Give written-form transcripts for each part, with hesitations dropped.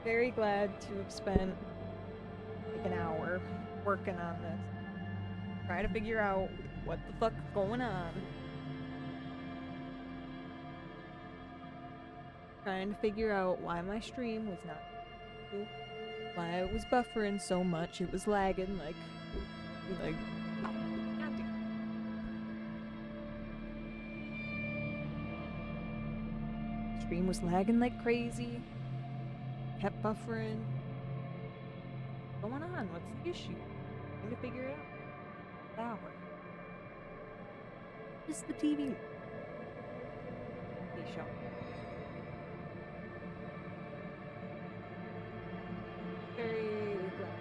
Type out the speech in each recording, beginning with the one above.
Very glad to have spent like an hour working on this. Trying to figure out what the fuck's going on. Trying to figure out why my stream was not, why it was buffering so much. It was lagging like, oh, goddamn. Stream was lagging like crazy. Kept buffering. What's going on? What's the issue? Trying to figure it out. Hour. Just the TV. Show. Very glad.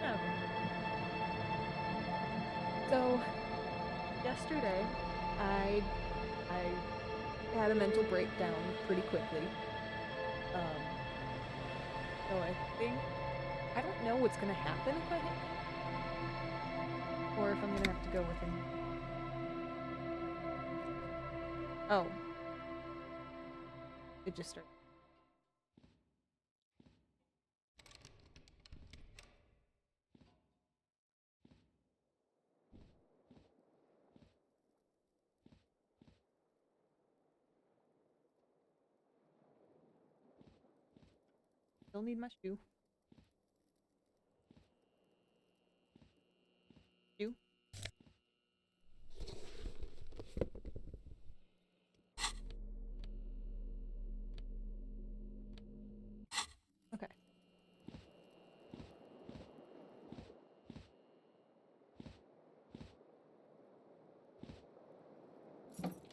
Oh. So yesterday, I had a mental breakdown pretty quickly. So I think I don't know what's gonna happen if I hit him, or if I'm gonna have to go with him. Oh, it just started. Still need my shoe. Shoe. Okay.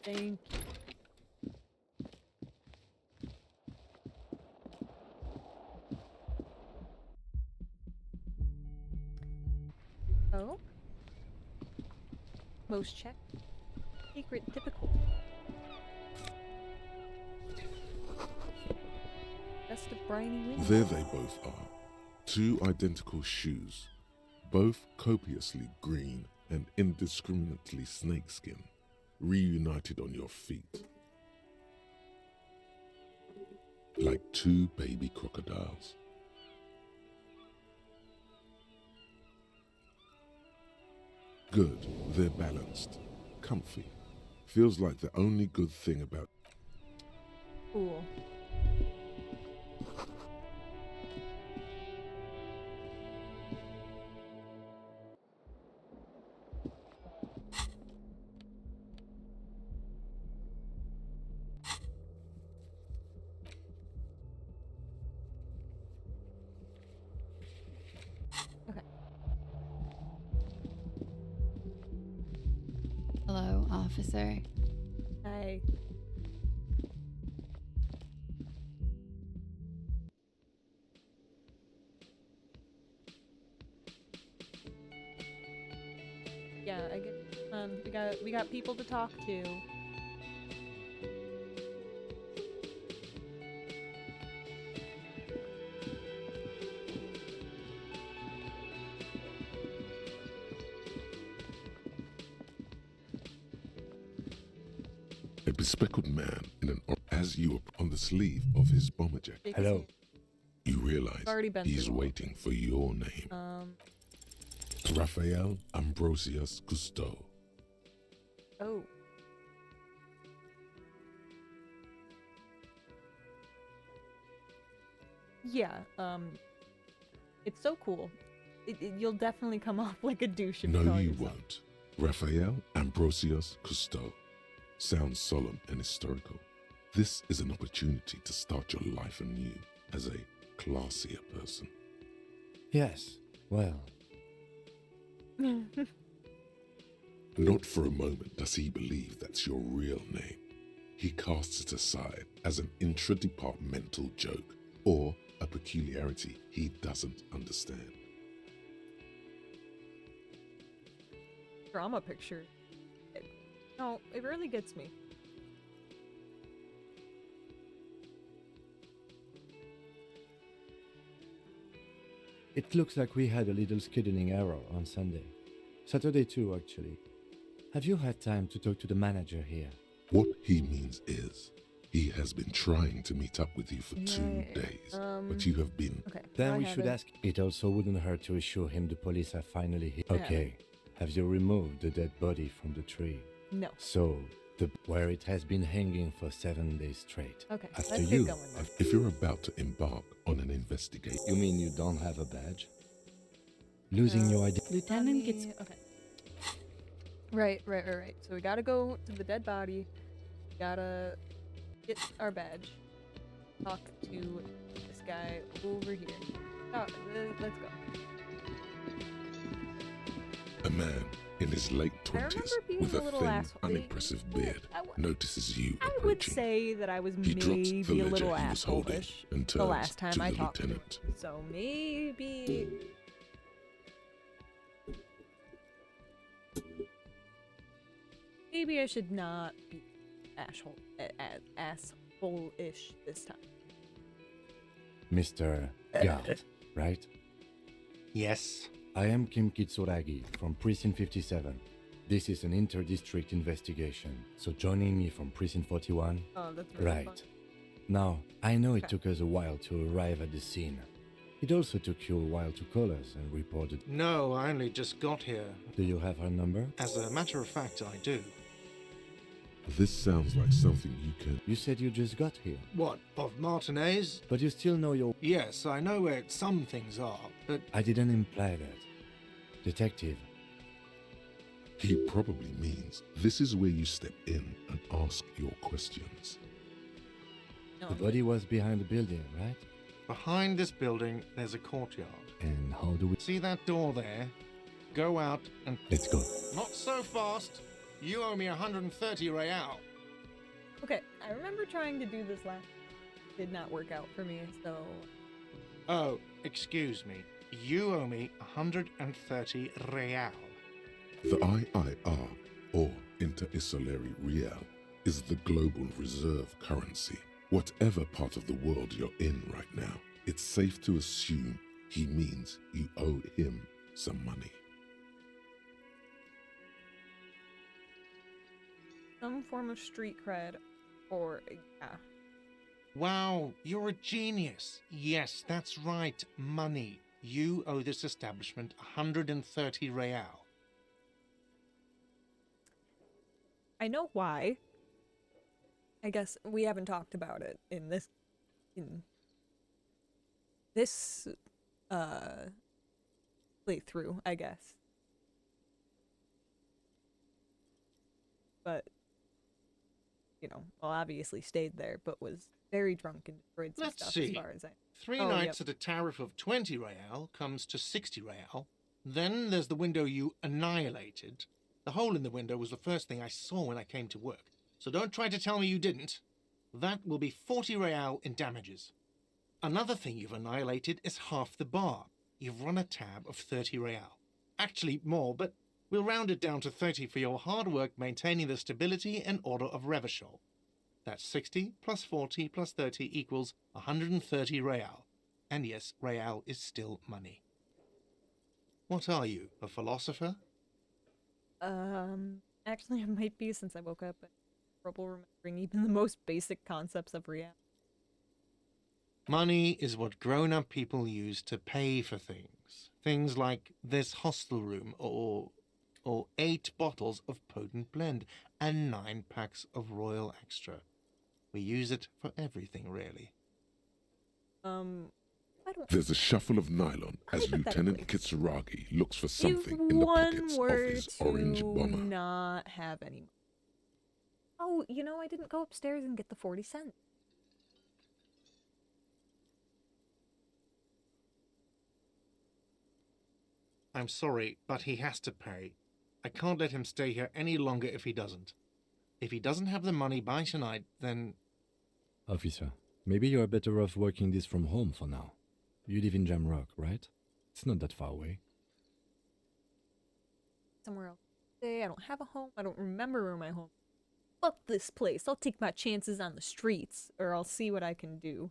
Thank you. Oh. Most check. Secret typical. Best of briny wind. There they both are. Two identical shoes, both copiously green and indiscriminately snakeskin, reunited on your feet. Like two baby crocodiles. Good, they're balanced, comfy. Feels like the only good thing about... Cool. Okay. Hello, officer. Hi. Yeah, I get. We got people to talk to. A bespectacled man in an as you on the sleeve of his bomber jacket. Hello. You realize Already been he's through all. waiting for your name. Raphael Ambrosius Cousteau. Oh. Yeah, it's so cool. You'll definitely come off like a douche if you No, call you yourself. won't. Raphael Ambrosius Cousteau. Sounds solemn and historical. This is an opportunity to start your life anew as a classier person. Yes, well, Not for a moment does he believe that's your real name. He casts it aside as an intra-departmental joke or a peculiarity he doesn't understand. Drama picture. No, it really gets me. It looks like we had a little scheduling error on Sunday. Saturday too, actually. Have you had time to talk to the manager here? What he means is, he has been trying to meet up with you for 2 days, but you have been... Okay. Then I we have should it. ask. It also wouldn't hurt to assure him the police are finally here. I have Okay. Have you removed the dead body from the tree? No. So, where it has been hanging for 7 days straight. Okay. After let's you. get going then. If you're about to embark on an investigation, You mean you don't have a badge? Losing your identity. Lieutenant gets Okay. Right. So we gotta go to the dead body. We gotta get our badge. Talk to this guy over here. Oh, let's go. a man in his late I remember 20s being with a a little thin, asshole. unimpressive beard notices you I would approaching. say that I was He drops maybe the a ledger little he was holding asshole-ish and the turns last time to I the talked to him. lieutenant. So maybe I should not be asshole-ish this time. Mr. Gard, right? Yes. I am Kim Kitsuragi from Precinct 57. This is an inter-district investigation, so joining me from Precinct 41? Oh, that's really Right. fun. Now, I know it Okay. took us a while to arrive at the scene. It also took you a while to call us and report it. No, I only just got here. Do you have her number? As a matter of fact, I do. This sounds like something you can... You said you just got here, What, of Martinez? but you still know your... Yes, I know where some things are, but I didn't imply that. Detective, He probably means this is where you step in and ask your questions. No, the body was behind the building, right? behind this building, there's a courtyard. And how do we... See that door there? Go out and... Let's go. Not so fast! You owe me 130 real. Okay, I remember trying to do this last. Did not work out for me, so Oh, excuse me. You owe me 130 real. The IIR, or Inter-Isolary Real, is the global reserve currency. Whatever part of the world you're in right now, it's safe to assume he means you owe him some money. some form of street cred, or yeah. Wow, you're a genius. Yes, that's right, money. You owe this establishment 130 real. I know why. I guess we haven't talked about it in this playthrough, I guess. But well, obviously stayed there, but was very drunk and destroyed some Let's stuff see. as far as I. Three Oh, nights yep. at a tariff of 20 real comes to 60 real. Then there's the window you annihilated. The hole in the window was the first thing I saw when I came to work. So don't try to tell me you didn't. That will be 40 real in damages. Another thing you've annihilated is half the bar. You've run a tab of 30 real. Actually more, but we'll round it down to 30 for your hard work maintaining the stability and order of Revachol. That's 60 plus 40 plus 30 equals 130 real. And yes, real is still money. What are you, a philosopher? Actually, it might be since I woke up and trouble remembering even the most basic concepts of reality. Money is what grown-up people use to pay for things. Things like this hostel room or 8 bottles of potent blend and 9 packs of Royal Extra. We use it for everything, really. I don't. There's a shuffle of nylon as Lieutenant Hypothetically. Kitsuragi looks for If something in the one pockets of were his to orange bomber. not have any money. Oh, I didn't go upstairs and get the 40 cents. I'm sorry, but he has to pay. I can't let him stay here any longer if he doesn't. If he doesn't have the money by tonight, then... Officer, maybe you are better off working this from home for now. You live in Jamrock, right? It's not that far away. Somewhere else. I don't have a home. I don't remember where my home. Fuck this place. I'll take my chances on the streets, or I'll see what I can do.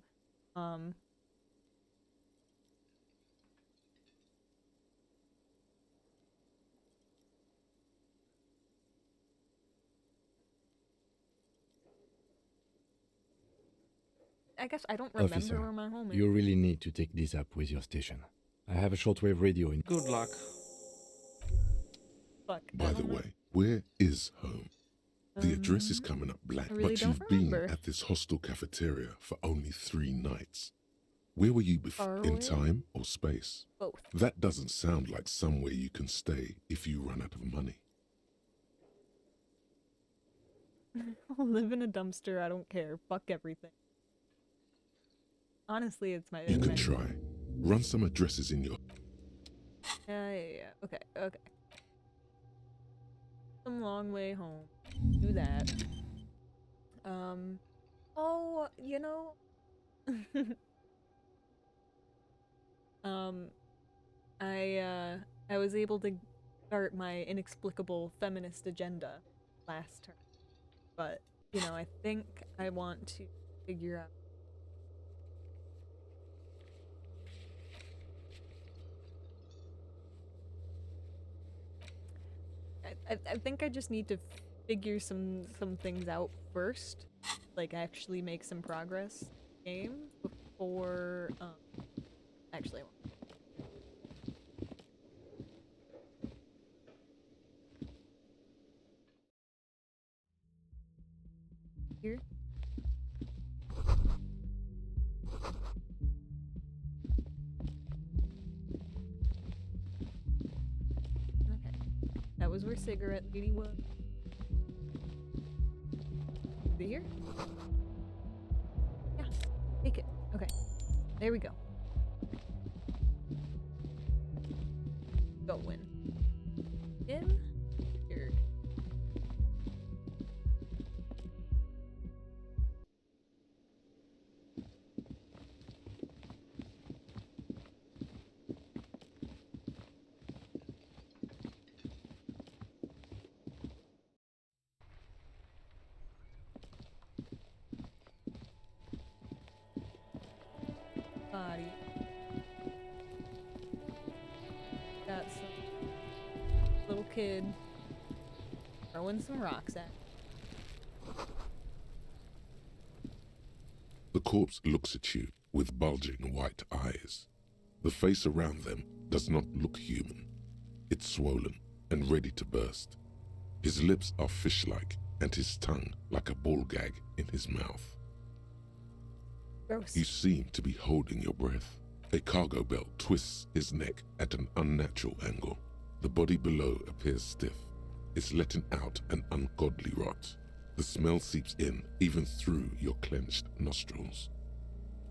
I guess I don't remember Officer, where my home is. you really need to take this up with your station. I have a shortwave radio in. Good luck. Fuck. I By the don't know. way, where is home? The address is coming up blank, I really but don't you've remember. been at this hostel cafeteria for only 3 nights. Where were you before? Far In away? time or space? Both. That doesn't sound like somewhere you can stay if you run out of money. I'll live in a dumpster. I don't care. Fuck everything. Honestly, it's my. You can try. Run some addresses in your... Yeah. Okay. Okay. Some long way home. Do that. Oh, you know. I was able to start my inexplicable feminist agenda last term, but you know, I think I want to figure out. I think I just need to figure some things out first, like actually make some progress in the game before actually I won't. Here. Okay. That was where Cigarette Lady was. Is it here? Yeah. Take it. Okay. There we go. Go in. In. Here. Body. Got some little kid throwing some rocks at. The corpse looks at you with bulging white eyes. The face around them does not look human. It's swollen and ready to burst. His lips are fish-like and his tongue like a ball gag in his mouth. Gross. You seem to be holding your breath. A cargo belt twists his neck at an unnatural angle. The body below appears stiff. It's letting out an ungodly rot. The smell seeps in even through your clenched nostrils.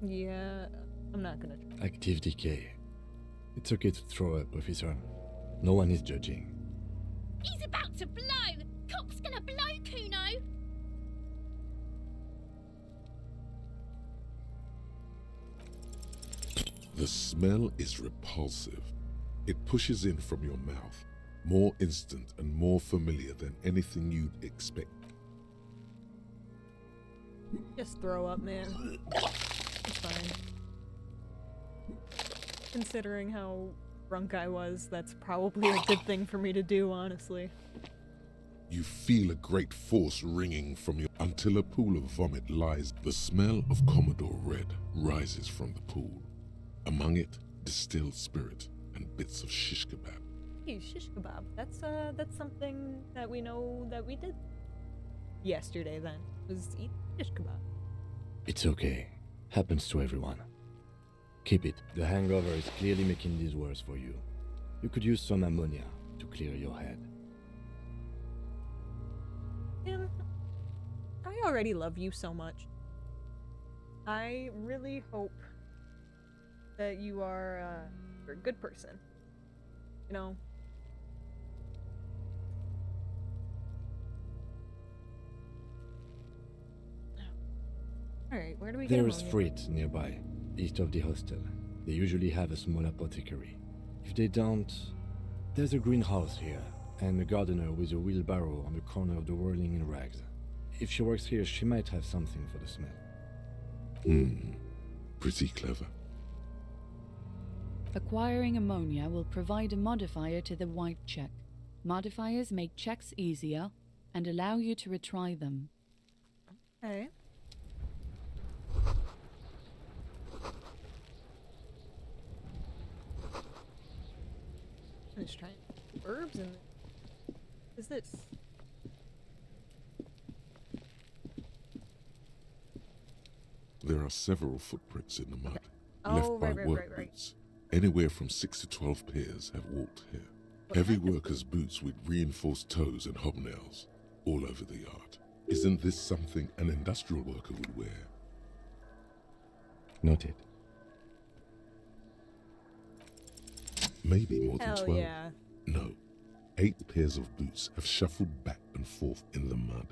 Yeah, I'm not gonna try. Active decay. It's okay to throw up, officer. No one is judging. He's about to blow! Cock's gonna blow, Kuno! The smell is repulsive. It pushes in from your mouth, more instant and more familiar than anything you'd expect. Just throw up, man. It's fine. Considering how drunk I was, that's probably a good thing for me to do, honestly. You feel a great force ringing from you until a pool of vomit lies. The smell of Commodore Red rises from the pool. Among it, distilled spirit and bits of shish kebab. Hey, shish kebab. That's something that we know that we did yesterday then. Was eat shish kebab. It's okay. Happens to everyone. Keep it. The hangover is clearly making this worse for you. You could use some ammonia to clear your head. Tim, I already love you so much. I really hope that you're a good person. You know? Alright, where do we get There is ammonia? freight nearby, east of the hostel. They usually have a small apothecary. If they don't, there's a greenhouse here, and a gardener with a wheelbarrow on the corner of the whirling in rags. If she works here, she might have something for the smell. Pretty clever. Acquiring ammonia will provide a modifier to the white check. Modifiers make checks easier and allow you to retry them. Okay. I'm just trying herbs and what is this? There are several footprints in the mud, Oh, left by right, work right, right. boots. Anywhere from 6 to 12 pairs have walked here. What Heavy kind of workers' boots with reinforced toes and hobnails all over the yard. Isn't this something an industrial worker would wear? Noted. Maybe more than Hell 12. yeah. No, 8 pairs of boots have shuffled back and forth in the mud.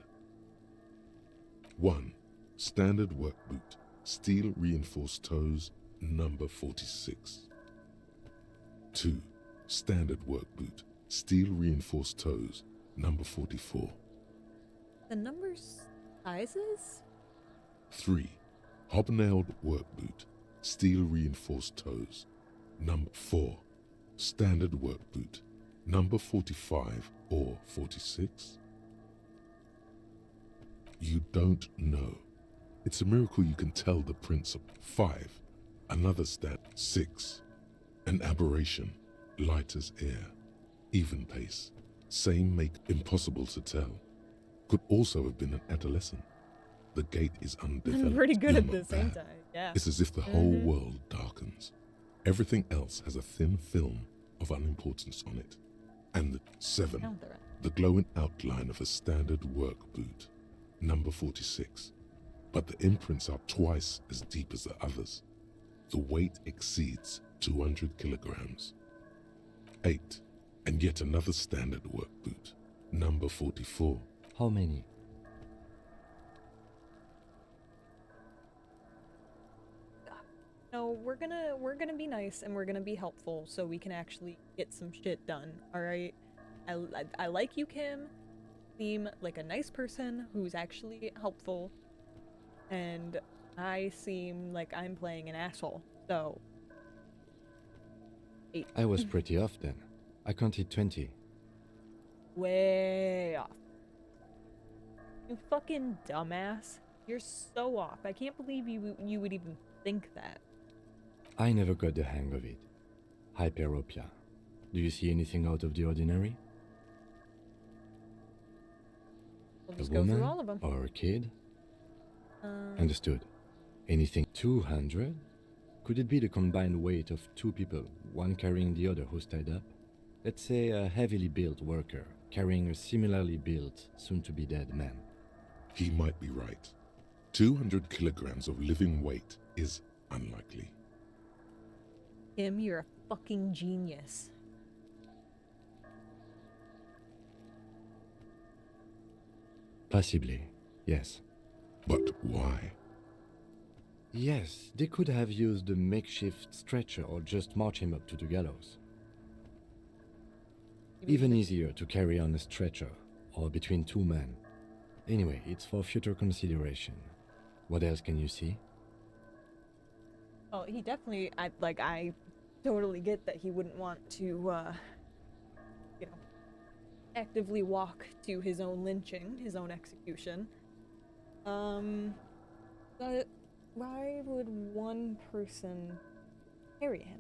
1. Standard work boot, steel reinforced toes, number 46. 2. Standard work boot, steel reinforced toes, number 44. The numbers sizes? 3. Hobnailed work boot, steel reinforced toes, number 4. Standard work boot, number 45 or 46. You don't know. It's a miracle you can tell the prints of 5. Another stat, 6. An aberration, light as air, even pace, same make, impossible to tell. Could also have been an adolescent. The gait is undeveloped. I'm pretty good at not the same bad. time. Yeah. It's as if the whole world darkens. Everything else has a thin film of unimportance on it. And the 7, Count the rest. the glowing outline of a standard work boot, number 46. But the imprints are twice as deep as the others. The weight exceeds 200 kilograms. 8, and yet another standard work boot, number 44. How many? No, we're gonna be nice and we're gonna be helpful so we can actually get some shit done. All right. I like you, Kim. Seem like a nice person who's actually helpful, and I seem like I'm playing an asshole. So 8. I was pretty off then. I counted 20. Way off. You fucking dumbass. You're so off. I can't believe you would even think that. I never got the hang of it. Hyperopia. Do you see anything out of the ordinary? We'll A just go woman through all of them. or a kid? Understood. Anything 200? Could it be the combined weight of 2 people, one carrying the other who's tied up? Let's say a heavily built worker carrying a similarly built, soon-to-be-dead man. He might be right. 200 kilograms of living weight is unlikely. Kim, you're a fucking genius. Possibly, yes. But why? Yes, they could have used a makeshift stretcher or just march him up to the gallows. Even easier to carry on a stretcher, or between 2 men. Anyway, it's for future consideration. What else can you see? Oh, he definitely. I totally get that he wouldn't want to, actively walk to his own lynching, his own execution. But why would one person carry him?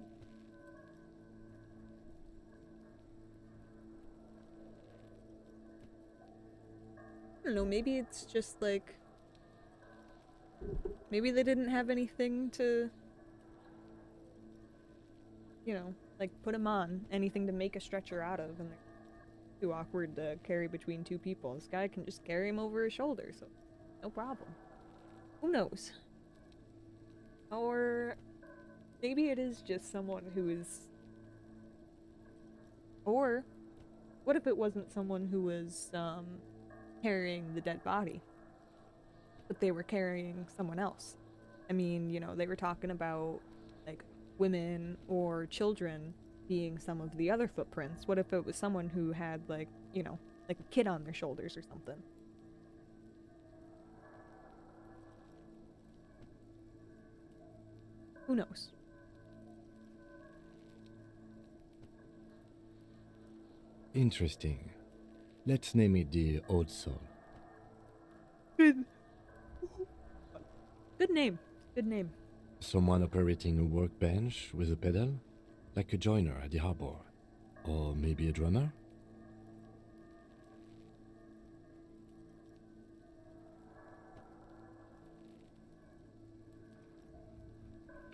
I don't know, maybe it's just like... Maybe they didn't have anything to... put him on. Anything to make a stretcher out of, and they're too awkward to carry between 2 people. This guy can just carry him over his shoulder, so no problem. Who knows? Or maybe it is just someone who is... Or what if it wasn't someone who was, carrying the dead body, but they were carrying someone else? I mean, they were talking about, like, women or children being some of the other footprints. What if it was someone who had, like a kid on their shoulders or something? Who knows? Interesting. Let's name it the Old Soul. Good name. Good name. Someone operating a workbench with a pedal? Like a joiner at the harbor. Or maybe a drummer?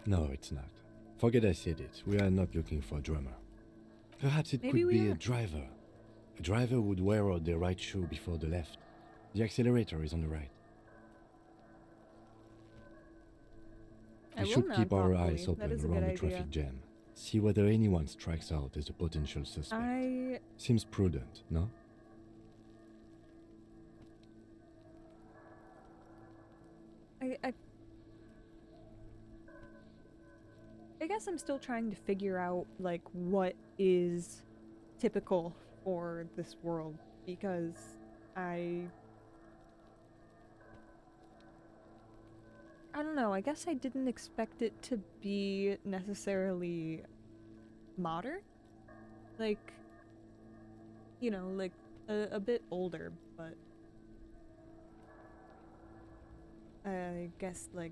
No, it's not. Forget I said it. We are not looking for a drummer. Perhaps it Maybe could we be are. a driver. A driver would wear out the right shoe before the left. The accelerator is on the right. I We will should nod keep our thoughtfully. eyes That open is a around good the idea. traffic jam. See whether anyone strikes out as a potential suspect. Seems prudent, no? I guess I'm still trying to figure out like what is typical for this world because I don't know. I guess I didn't expect it to be necessarily modern. Like, you know, like a bit older, but I guess like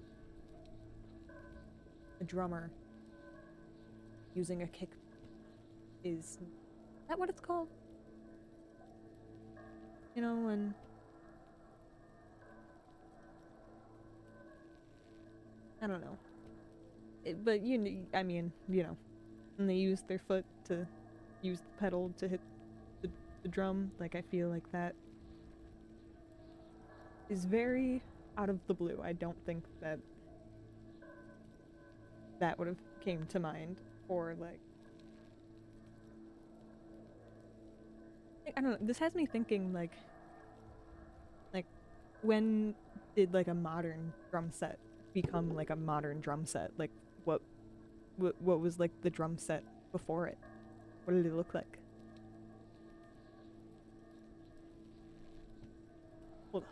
a drummer using a kick is that what it's called? You know, and I don't know. But I mean, you know, and they use their foot to use the pedal to hit the drum. Like I feel like that is very out of the blue. I don't think that would have came to mind or like I don't know. This has me thinking like when did like a modern drum set become like a modern drum set? Like what was like the drum set before it? What did it look like? Hold on.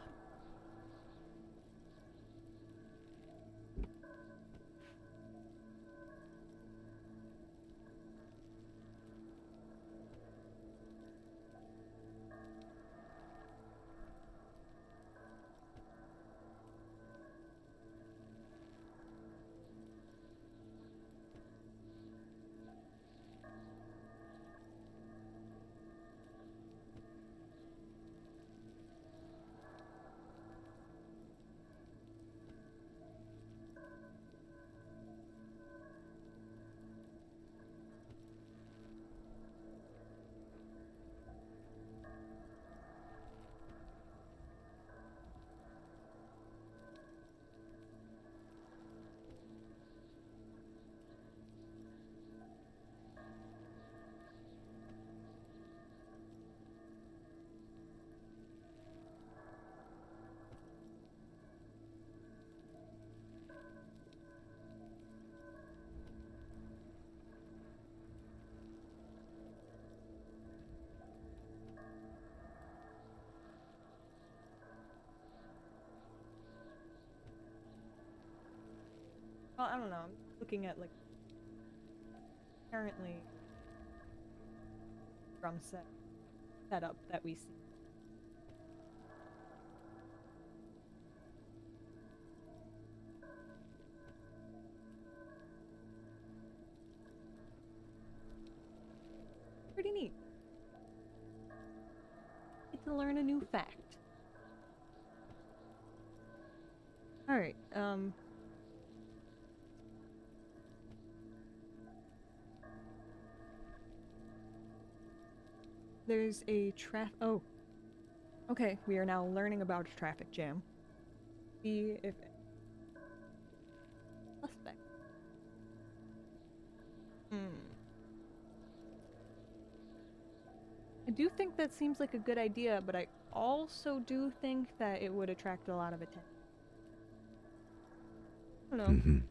Well, I don't know. I'm looking at like currently drum set setup that we see. Pretty neat. Get to learn a new fact. All right. There's a oh. Okay, we are now learning about a traffic jam. See if suspect. I do think that seems like a good idea, but I also do think that it would attract a lot of attention. I don't know.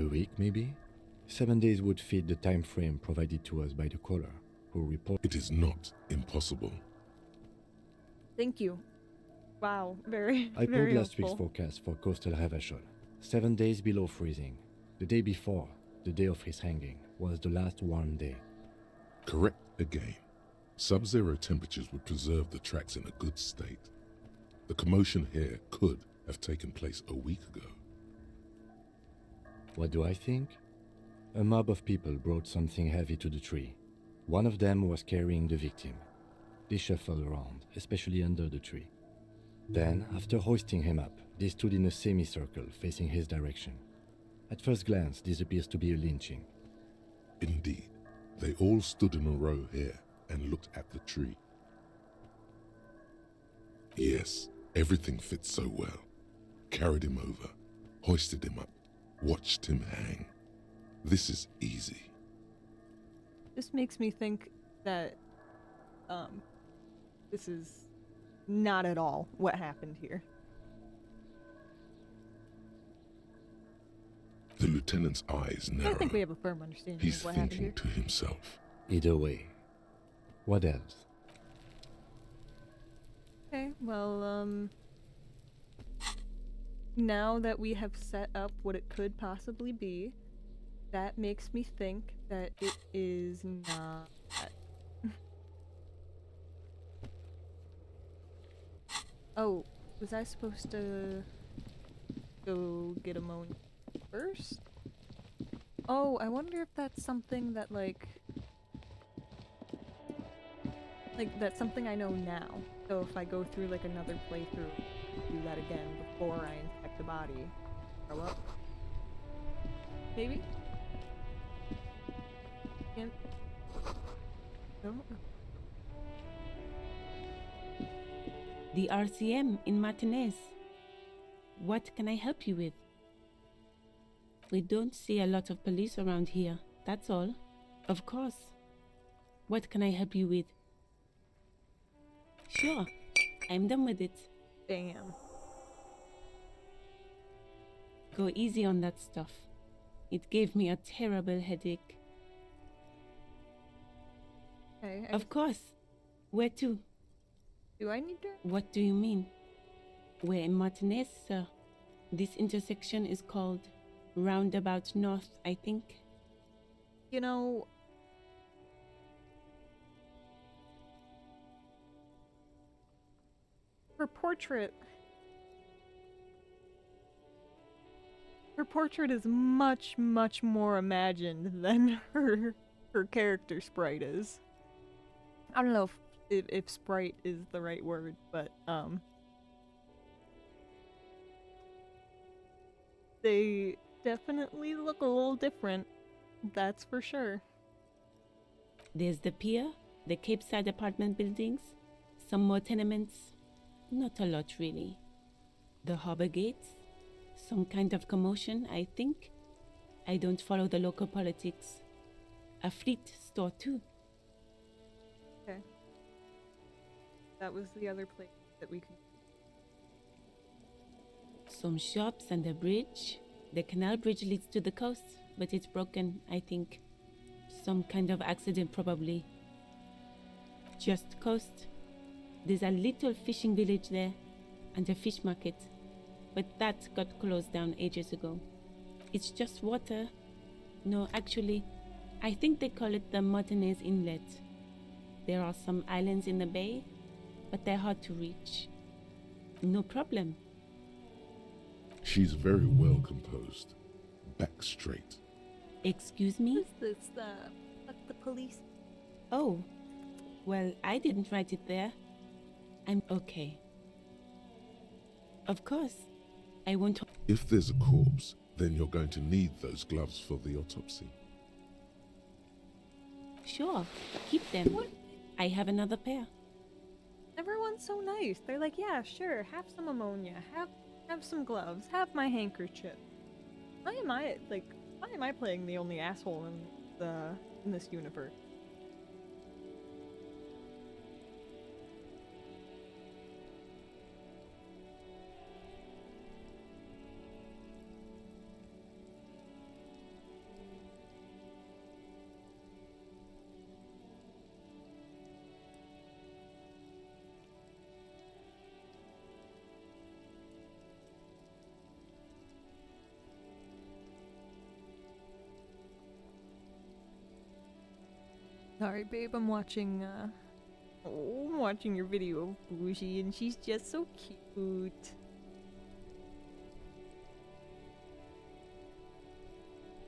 A week, maybe? 7 days would fit the time frame provided to us by the caller, who reported. It is not impossible. Thank you. Wow, very, I very pulled last week's helpful. forecast for coastal Havashol. 7 days below freezing. The day before, the day of his hanging, was the last warm day. Correct again. Sub-zero temperatures would preserve the tracks in a good state. The commotion here could have taken place a week ago. What do I think? a mob of people brought something heavy to the tree. One of them was carrying the victim. They shuffled around, especially under the tree. Then, after hoisting him up, they stood in a semicircle facing his direction. At first glance, this appears to be a lynching. Indeed, they all stood in a row here and looked at the tree. Yes, everything fits so well. Carried him over, hoisted him up, watched him hang. This is easy. This makes me think that, this is not at all what happened here. The lieutenant's eyes narrow. I think we have a firm understanding He's of what happened here. thinking to himself. Either way. What else? Okay, well, now that we have set up what it could possibly be, that makes me think that it is not. Oh, was I supposed to go get ammonia first? Oh, I wonder if that's something that, like, that's something I know now. So if I go through, like, another playthrough, do that again before I inspect the body. Grow up? Maybe? Can't... No? The RCM in Martinez. What can I help you with? We don't see a lot of police around here, that's all. Of course. What can I help you with? Sure, I'm done with it. Damn. Go easy on that stuff. It gave me a terrible headache. Okay, Of course. Where to? do I need to? What do you mean? We're in Martinez, sir. This intersection is called Roundabout North, I think. You know... Her portrait is much, much more imagined than her character sprite is. I don't know if sprite is the right word, but they definitely look a little different, that's for sure. There's the pier, the Cape Side apartment buildings, some more tenements. Not a lot, really. The harbor gates, some kind of commotion, I think. I don't follow the local politics. A fleet store, too. Okay. That was the other place that we could... Some shops and a bridge. The canal bridge leads to the coast, but it's broken, I think. Some kind of accident, probably. Just coast. There's a little fishing village there, and a fish market. But that got closed down ages ago. It's just water. No, actually, I think they call it the Martinez Inlet. There are some islands in the bay, but they're hard to reach. No problem. She's very well composed. Back straight. Excuse me? Who's this, the police? Oh, well, I didn't write it there. I'm okay. Of course, I won't... If there's a corpse, then you're going to need those gloves for the autopsy. Sure, keep them. What? I have another pair. Everyone's so nice. They're like, yeah, sure, have some ammonia, have some gloves, have my handkerchief. Why am I playing the only asshole in this universe? Sorry, babe, I'm watching your video of Bougie, and she's just so cute.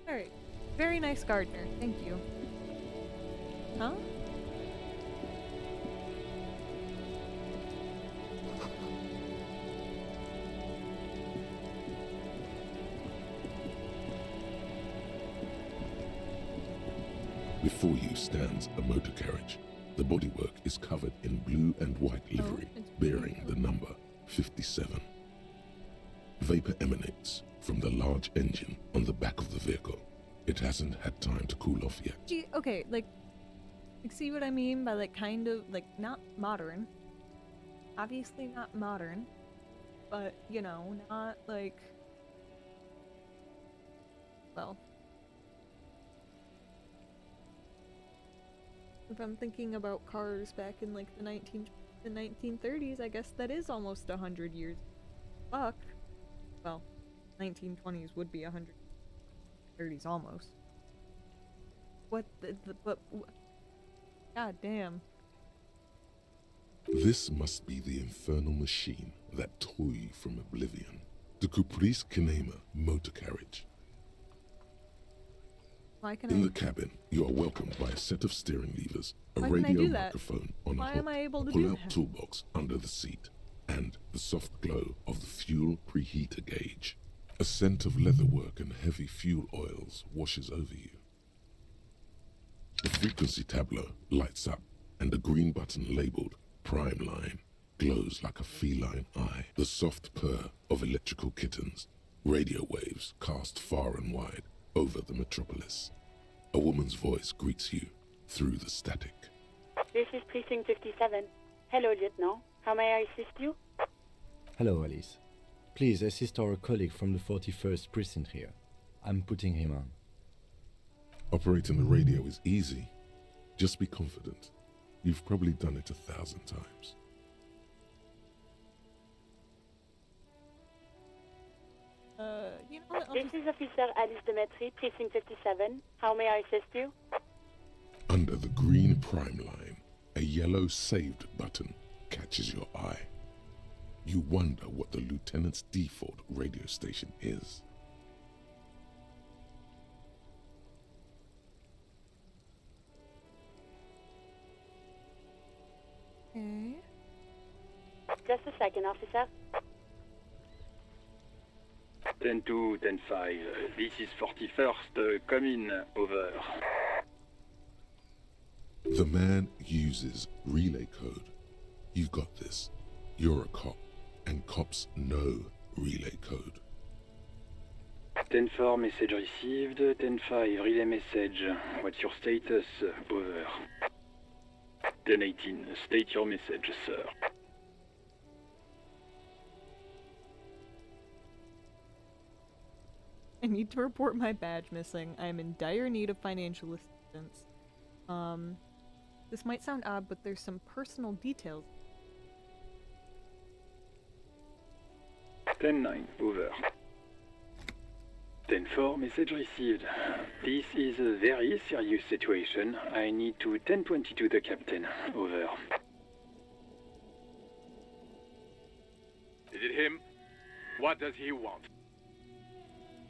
Alright, Very nice gardener. Thank you. Huh? Before you stands a motor carriage. The bodywork is covered in blue and white livery, it's bearing the number 57. Vapor emanates from the large engine on the back of the vehicle. It hasn't had time to cool off yet. Gee, okay, like, see what I mean by, like, kind of, like, not modern. Obviously not modern, but, you know, not, like, well, if I'm thinking about cars back in, like, the 1930s, I guess that is almost 100 years. Fuck. Well, 1920s would be 130s almost. What God damn. This must be the infernal machine that tore you from oblivion. The Caprice Kinema motor carriage. Why can In I the cabin, you are welcomed by a set of steering levers, a Why can I radio do that? microphone on Why a hook, am I able to a do pull-out that? toolbox under the seat, and the soft glow of the fuel preheater gauge. A scent of leatherwork and heavy fuel oils washes over you. The frequency tableau lights up, and a green button labeled Prime Line glows like a feline eye. The soft purr of electrical kittens, radio waves cast far and wide over the metropolis. A woman's voice greets you through the static. This is Precinct 57. Hello, Lieutenant. How may I assist you? Hello, Alice. Please assist our colleague from the 41st Precinct here. I'm putting him on. Operating the radio is easy. Just be confident. You've probably done it 1,000 times. You know what? I'll This just... is Officer Alice Demetri, Precinct 57. How may I assist you? Under the green prime line, a yellow saved button catches your eye. You wonder what the lieutenant's default radio station is. Okay. Just a second, officer. 10-2, 10-5. This is 41st. Come in. Over. The man uses relay code. You've got this. You're a cop, and cops know relay code. 10-4, message received. 10-5, relay message. What's your status? Over. 10-18, state your message, sir. I need to report my badge missing. I am in dire need of financial assistance. This might sound odd, but there's some personal details. 10-9, over. 10-4, message received. This is a very serious situation. I need to 10-22 the captain. Over. Is it him? What does he want?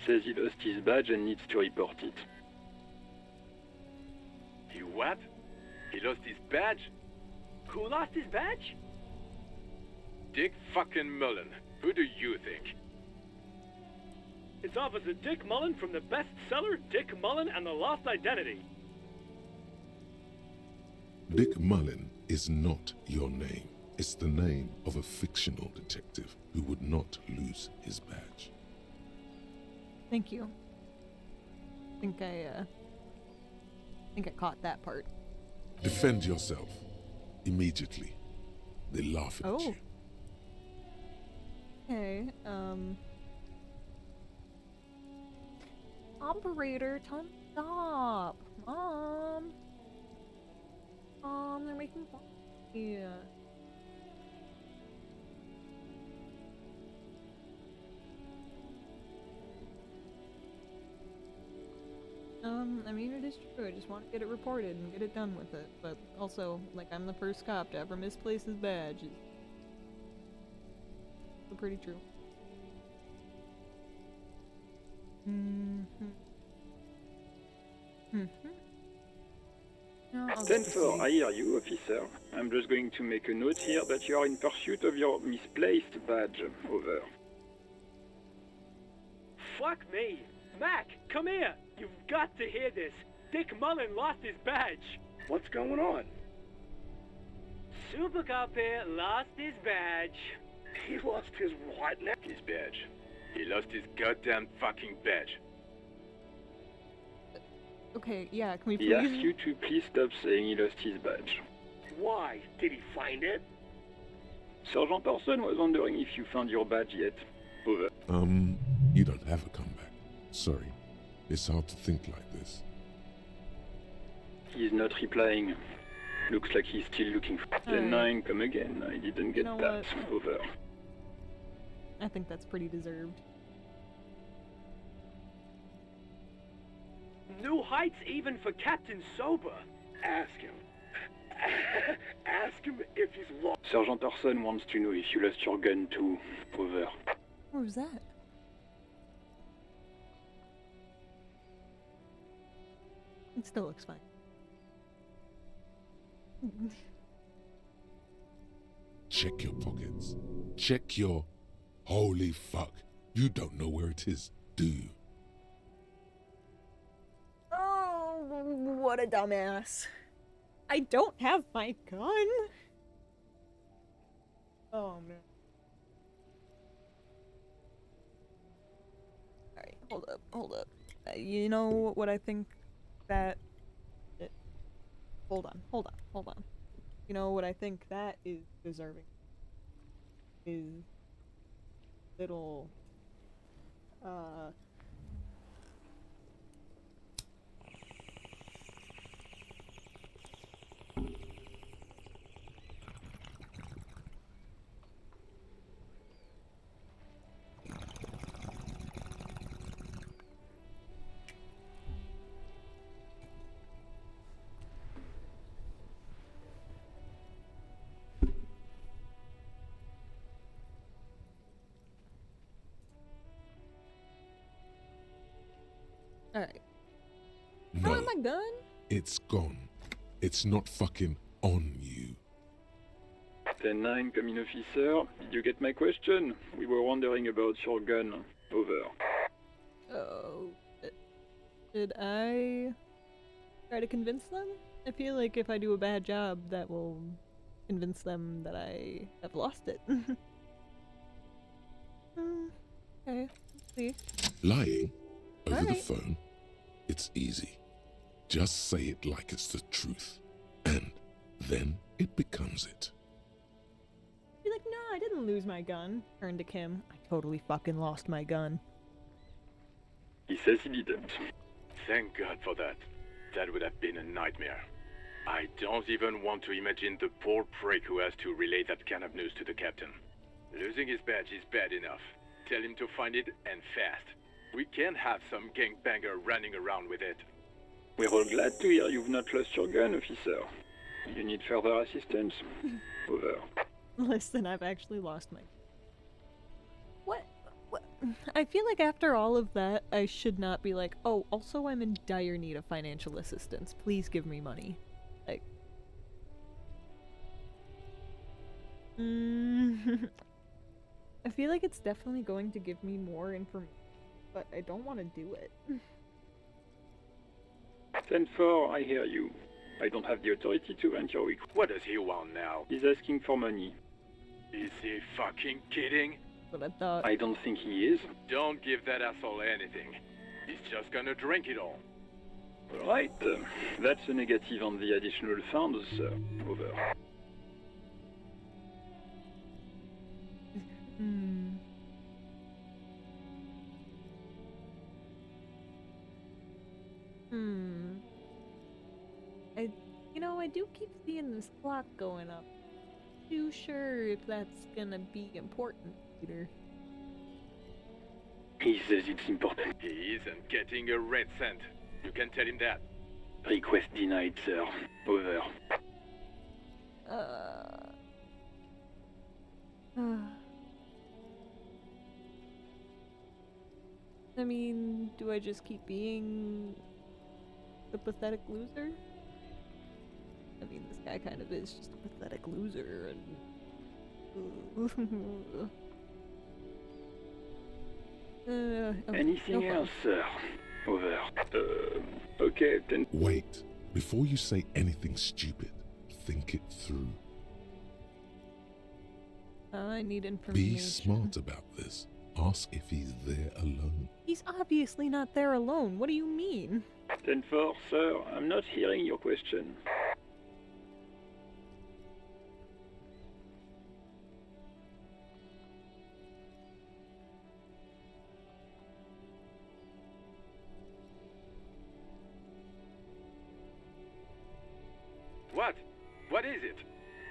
Says he lost his badge and needs to report it. He what? He lost his badge? Who lost his badge? Dick fucking Mullen. Who do you think? It's Officer Dick Mullen from the bestseller Dick Mullen and the Lost Identity. Dick Mullen is not your name. It's the name of a fictional detective who would not lose his badge. Thank you. I think I caught that part. Defend yourself. Immediately. They laugh at you. Okay, Operator, tell him to stop. Mom, they're making fun of me. I mean, it is true. I just want to get it reported and get it done with it. But also, like, I'm the first cop to ever misplace his badge. It's pretty true. I'll 10-4, proceed. I hear you, officer. I'm just going to make a note here that you are in pursuit of your misplaced badge. Over. Fuck me. Mac, come here. You've got to hear this. Dick Mullen lost his badge. What's going on? Super Cop here lost his badge. He lost his what now? His badge. He lost his goddamn fucking badge. Okay, yeah, can we He asked please? you to please stop saying he lost his badge. Why? Did he find it? Sergeant Person was wondering if you found your badge yet. Over. You don't have a comeback. Sorry. It's hard to think like this. He's not replying. Looks like he's still looking for... Alright. 10-9, come again. I didn't get know that. Over. I think that's pretty deserved. New heights even for Captain Sober. Ask him. Ask him if he's lost. Sergeant Person wants to know if you lost your gun too. Over. Where was that? It still looks fine. Check your pockets. Check your... Holy fuck. You don't know where it is, do you? Oh, what a dumbass. I don't have my gun. Oh, man. Alright, hold up. You know what I think that... Hold on. You know what I think that is deserving? Is... little... Alright. No, Oh, my gun? it's gone. It's not fucking on you. 10-9, come in, officer. Did you get my question? We were wondering about your gun. Over. Oh. Did I try to convince them? I feel like if I do a bad job, that will convince them that I have lost it. Okay, let's see. Lying over the Alright. phone, it's easy. Just say it like it's the truth, and then it becomes it. Be like, no, I didn't lose my gun. Turn to Kim. I totally fucking lost my gun. He says he didn't. Thank God for that. That would have been a nightmare. I don't even want to imagine the poor prick who has to relay that kind of news to the captain. Losing his badge is bad enough. Tell him to find it, and fast. We can't have some gangbanger running around with it. We're all glad to hear you've not lost your gun, officer. You need further assistance? Over. Listen, I've actually lost my... What? I feel like after all of that, I should not be like, oh, also I'm in dire need of financial assistance. Please give me money. Like... I feel like it's definitely going to give me more information, but I don't want to do it. 10-4, I hear you. I don't have the authority to grant your request. What does he want now? He's asking for money. Is he fucking kidding? But I thought... I don't think he is. Don't give that asshole anything. He's just gonna drink it all. Right, that's a negative on the additional funds, sir. Over. I do keep seeing this clock going up. Too sure if that's gonna be important later. He says it's important. He isn't getting a red cent. You can tell him that. Request denied, sir. Over. I mean, do I just keep being the pathetic loser? I mean, this guy kind of is just a pathetic loser, and... okay, Anything no else, sir? Over. Okay, then. Wait. Before you say anything stupid, think it through. I need information. Be smart about this. Ask if he's there alone. He's obviously not there alone. What do you mean? 10-4, sir. I'm not hearing your question. What? What is it?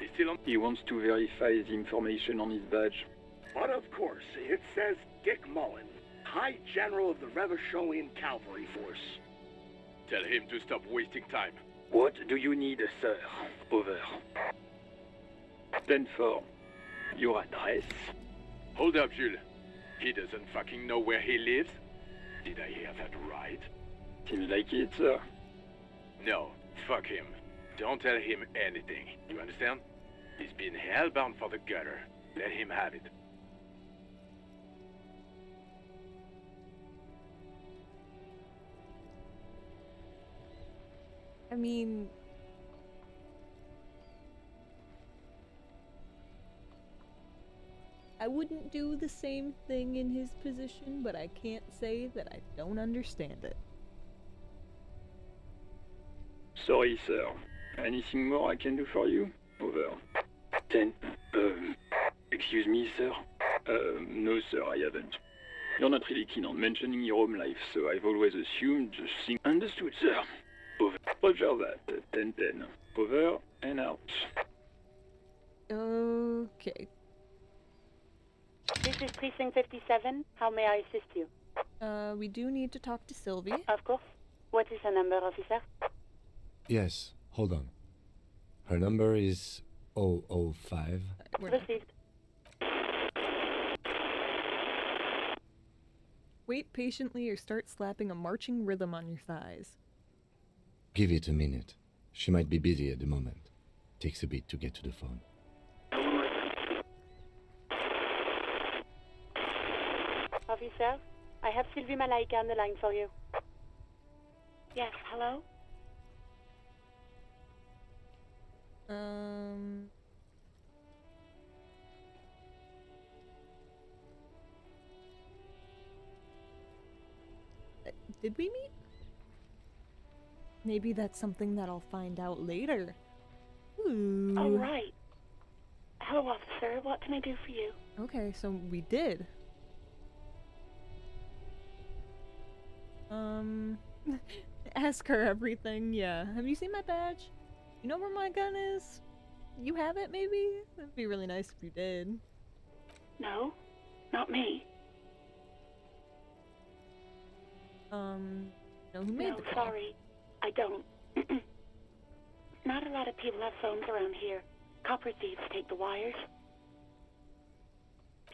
He's still on. He wants to verify the information on his badge. But of course, it says Dick Mullen, High General of the Revacholian Cavalry Force. Tell him to stop wasting time. What do you need, sir? Over. 10-4. Your address? Hold up, Jules. He doesn't fucking know where he lives? Did I hear that right? Seems like it, sir. No, fuck him. Don't tell him anything. You understand? He's been hellbound for the gutter. Let him have it. I mean... I wouldn't do the same thing in his position, but I can't say that I don't understand it. Sorry, sir. Anything more I can do for you? Over. 10. Excuse me, sir? No, sir, I haven't. You're not really keen on mentioning your home life, so I've always assumed the thing. Understood, sir. Over. Roger that. 10-10. Over and out. Okay. This is Precinct 57. How may I assist you? We do need to talk to Sylvie. Of course. What is her number, officer? Yes, hold on. Her number is 005. Received. Wait patiently or start slapping a marching rhythm on your thighs. Give it a minute. She might be busy at the moment. Takes a bit to get to the phone. Officer, I have Sylvie Malaika on the line for you. Yes, hello? Did we meet? Maybe that's something that I'll find out later. Ooh. Oh, right. Hello, officer. What can I do for you? Okay, so we did. Ask her everything, yeah. Have you seen my badge? You know where my gun is? You have it, maybe? That'd be really nice if you did. No, not me. Know who made No, the call? sorry. I don't. Not a lot of people have phones around here. Copper thieves take the wires.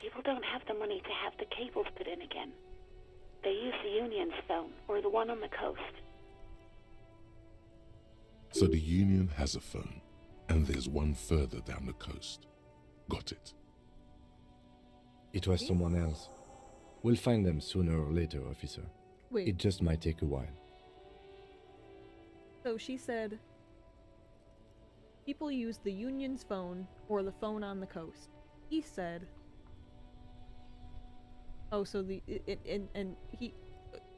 People don't have the money to have the cables put in again. They use the Union's phone, or the one on the coast. So the Union has a phone, and there's one further down the coast. Got it. It was someone else. We'll find them sooner or later, officer. Wait. It just might take a while. So she said people use the Union's phone or the phone on the coast. He said, oh, so and he,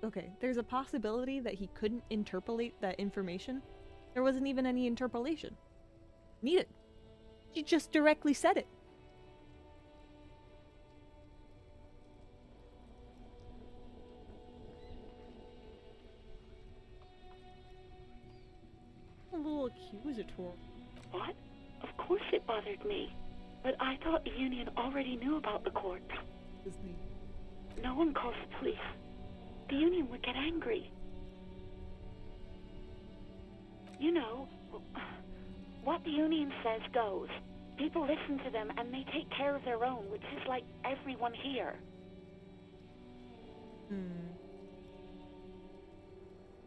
okay, there's a possibility that he couldn't interpolate that information. There wasn't even any interpolation needed. She just directly said it. A little accusatory. What? Of course it bothered me. But I thought the Union already knew about the corpse. No one calls the police. The Union would get angry. You know, what the Union says goes. People listen to them and they take care of their own, which is like everyone here.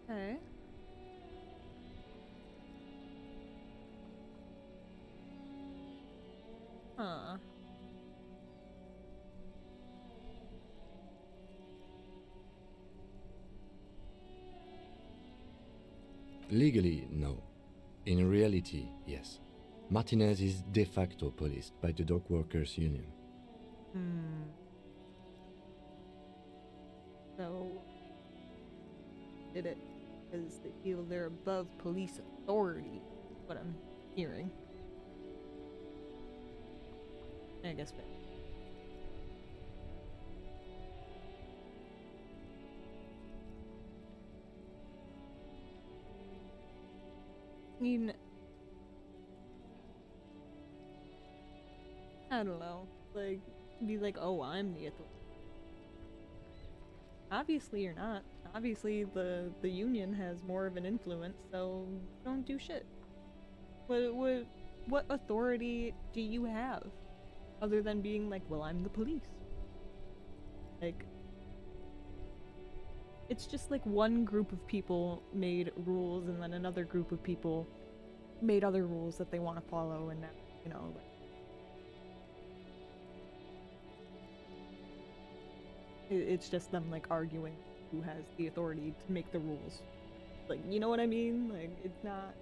Okay. Legally, no. In reality, yes. Martinez is de facto policed by the dock workers union. So, did it because they feel they're above police authority, what I'm hearing. I guess fair. I mean, I don't know. Like, be like, oh, I'm the authority. Obviously, you're not. Obviously, the union has more of an influence, so don't do shit. What authority do you have, other than being like, well, I'm the police? Like, it's just like one group of people made rules, and then another group of people made other rules that they want to follow, and now, you know, like, it's just them like arguing who has the authority to make the rules. Like, you know what I mean? Like, it's not.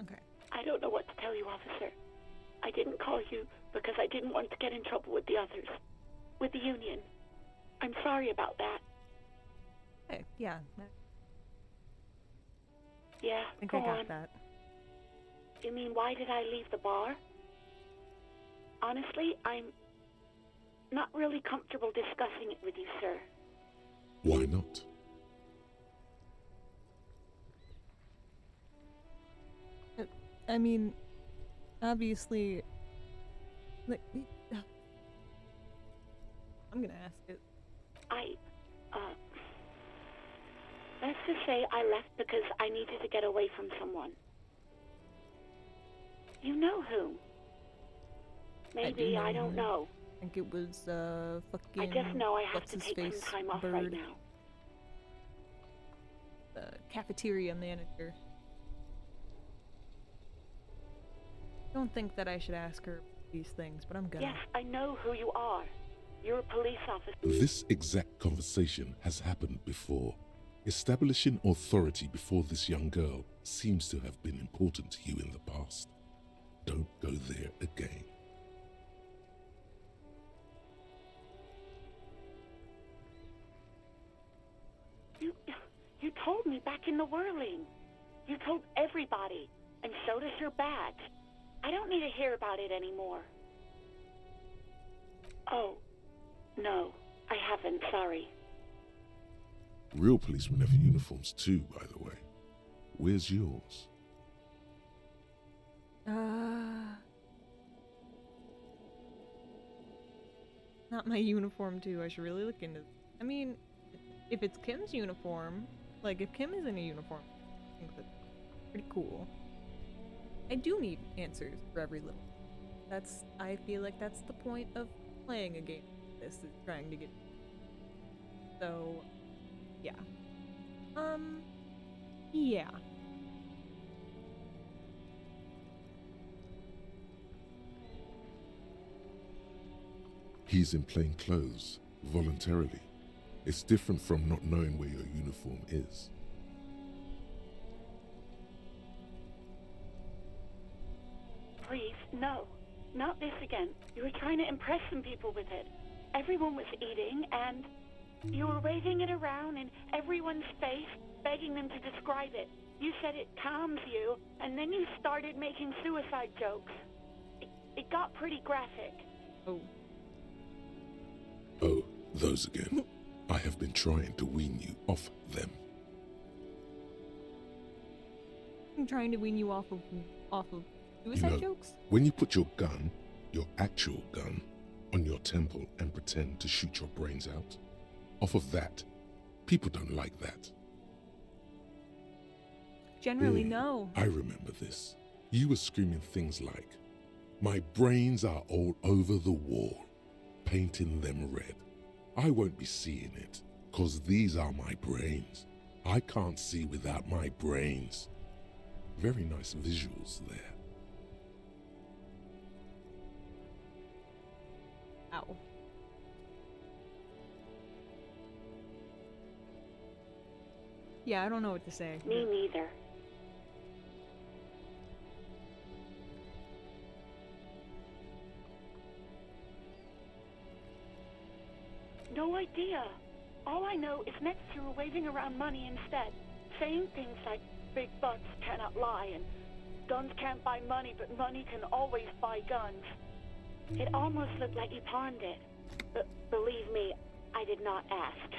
Okay. I don't know what to tell you, officer. I didn't call you because I didn't want to get in trouble with the others. With the union. I'm sorry about that. Hey, yeah. Yeah, I think go I got on. that. You mean, why did I leave the bar? Honestly, I'm not really comfortable discussing it with you, sir. Why not? I mean, obviously, like, I'm gonna ask it. Let's just say I left because I needed to get away from someone. You know who? Maybe, I don't know. I think it was, fucking... I just know I have what's to his take face, some time off bird. right now. The cafeteria manager. Don't think that I should ask her these things, but I'm gonna. Yes, I know who you are. You're a police officer. This exact conversation has happened before. Establishing authority before this young girl seems to have been important to you in the past. Don't go there again. You told me back in the whirling. You told everybody, and so does your badge. I don't need to hear about it anymore. Oh, no, I haven't, sorry. Real policemen have uniforms too, by the way. Where's yours? Not my uniform too. I should really look into. I mean, if it's Kim's uniform, like if Kim is in a uniform, I think that's pretty cool. I do need answers for every little. I feel like that's the point of playing a game like this, is trying to get. So, yeah. Yeah. He's in plain clothes, voluntarily. It's different from not knowing where your uniform is. Please, no. Not this again. You were trying to impress some people with it. Everyone was eating, and you were waving it around in everyone's face, begging them to describe it. You said it calms you, and then you started making suicide jokes. It got pretty graphic. Oh. Oh, those again. I have been trying to wean you off them. I'm trying to wean you off of suicide jokes? When you put your gun, your actual gun, on your temple and pretend to shoot your brains out, off of that, people don't like that. Generally, no. I remember this. You were screaming things like, "My brains are all over the wall, painting them red. I won't be seeing it, 'cause these are my brains. I can't see without my brains." Very nice visuals there. Ow. Yeah, I don't know what to say. Me neither. No idea. All I know is next you were waving around money instead, saying things like big butts cannot lie and guns can't buy money, but money can always buy guns. It almost looked like you pawned it. But believe me, I did not ask.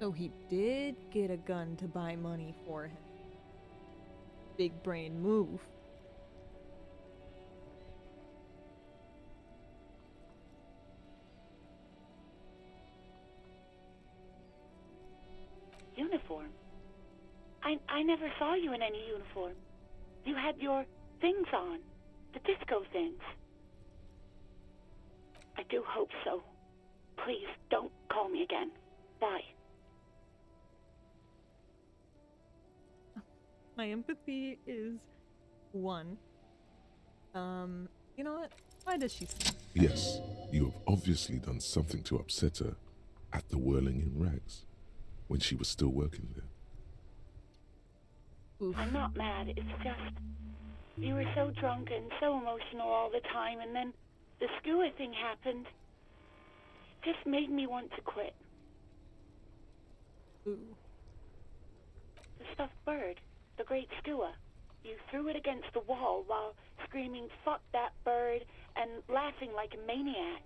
So he did get a gun to buy money for him. Big brain move. Uniform? I never saw you in any uniform. You had your things on. The disco things. I do hope so. Please, don't call me again. Bye. My empathy is 1. You know what? Why does she say? Yes, you have obviously done something to upset her at the Whirling in Rags, when she was still working there. Oof. I'm not mad, it's just... You were so drunk and so emotional all the time, and then the skua thing happened. It just made me want to quit. Ooh. The stuffed bird, the great skua. You threw it against the wall while screaming, "Fuck that bird," and laughing like a maniac.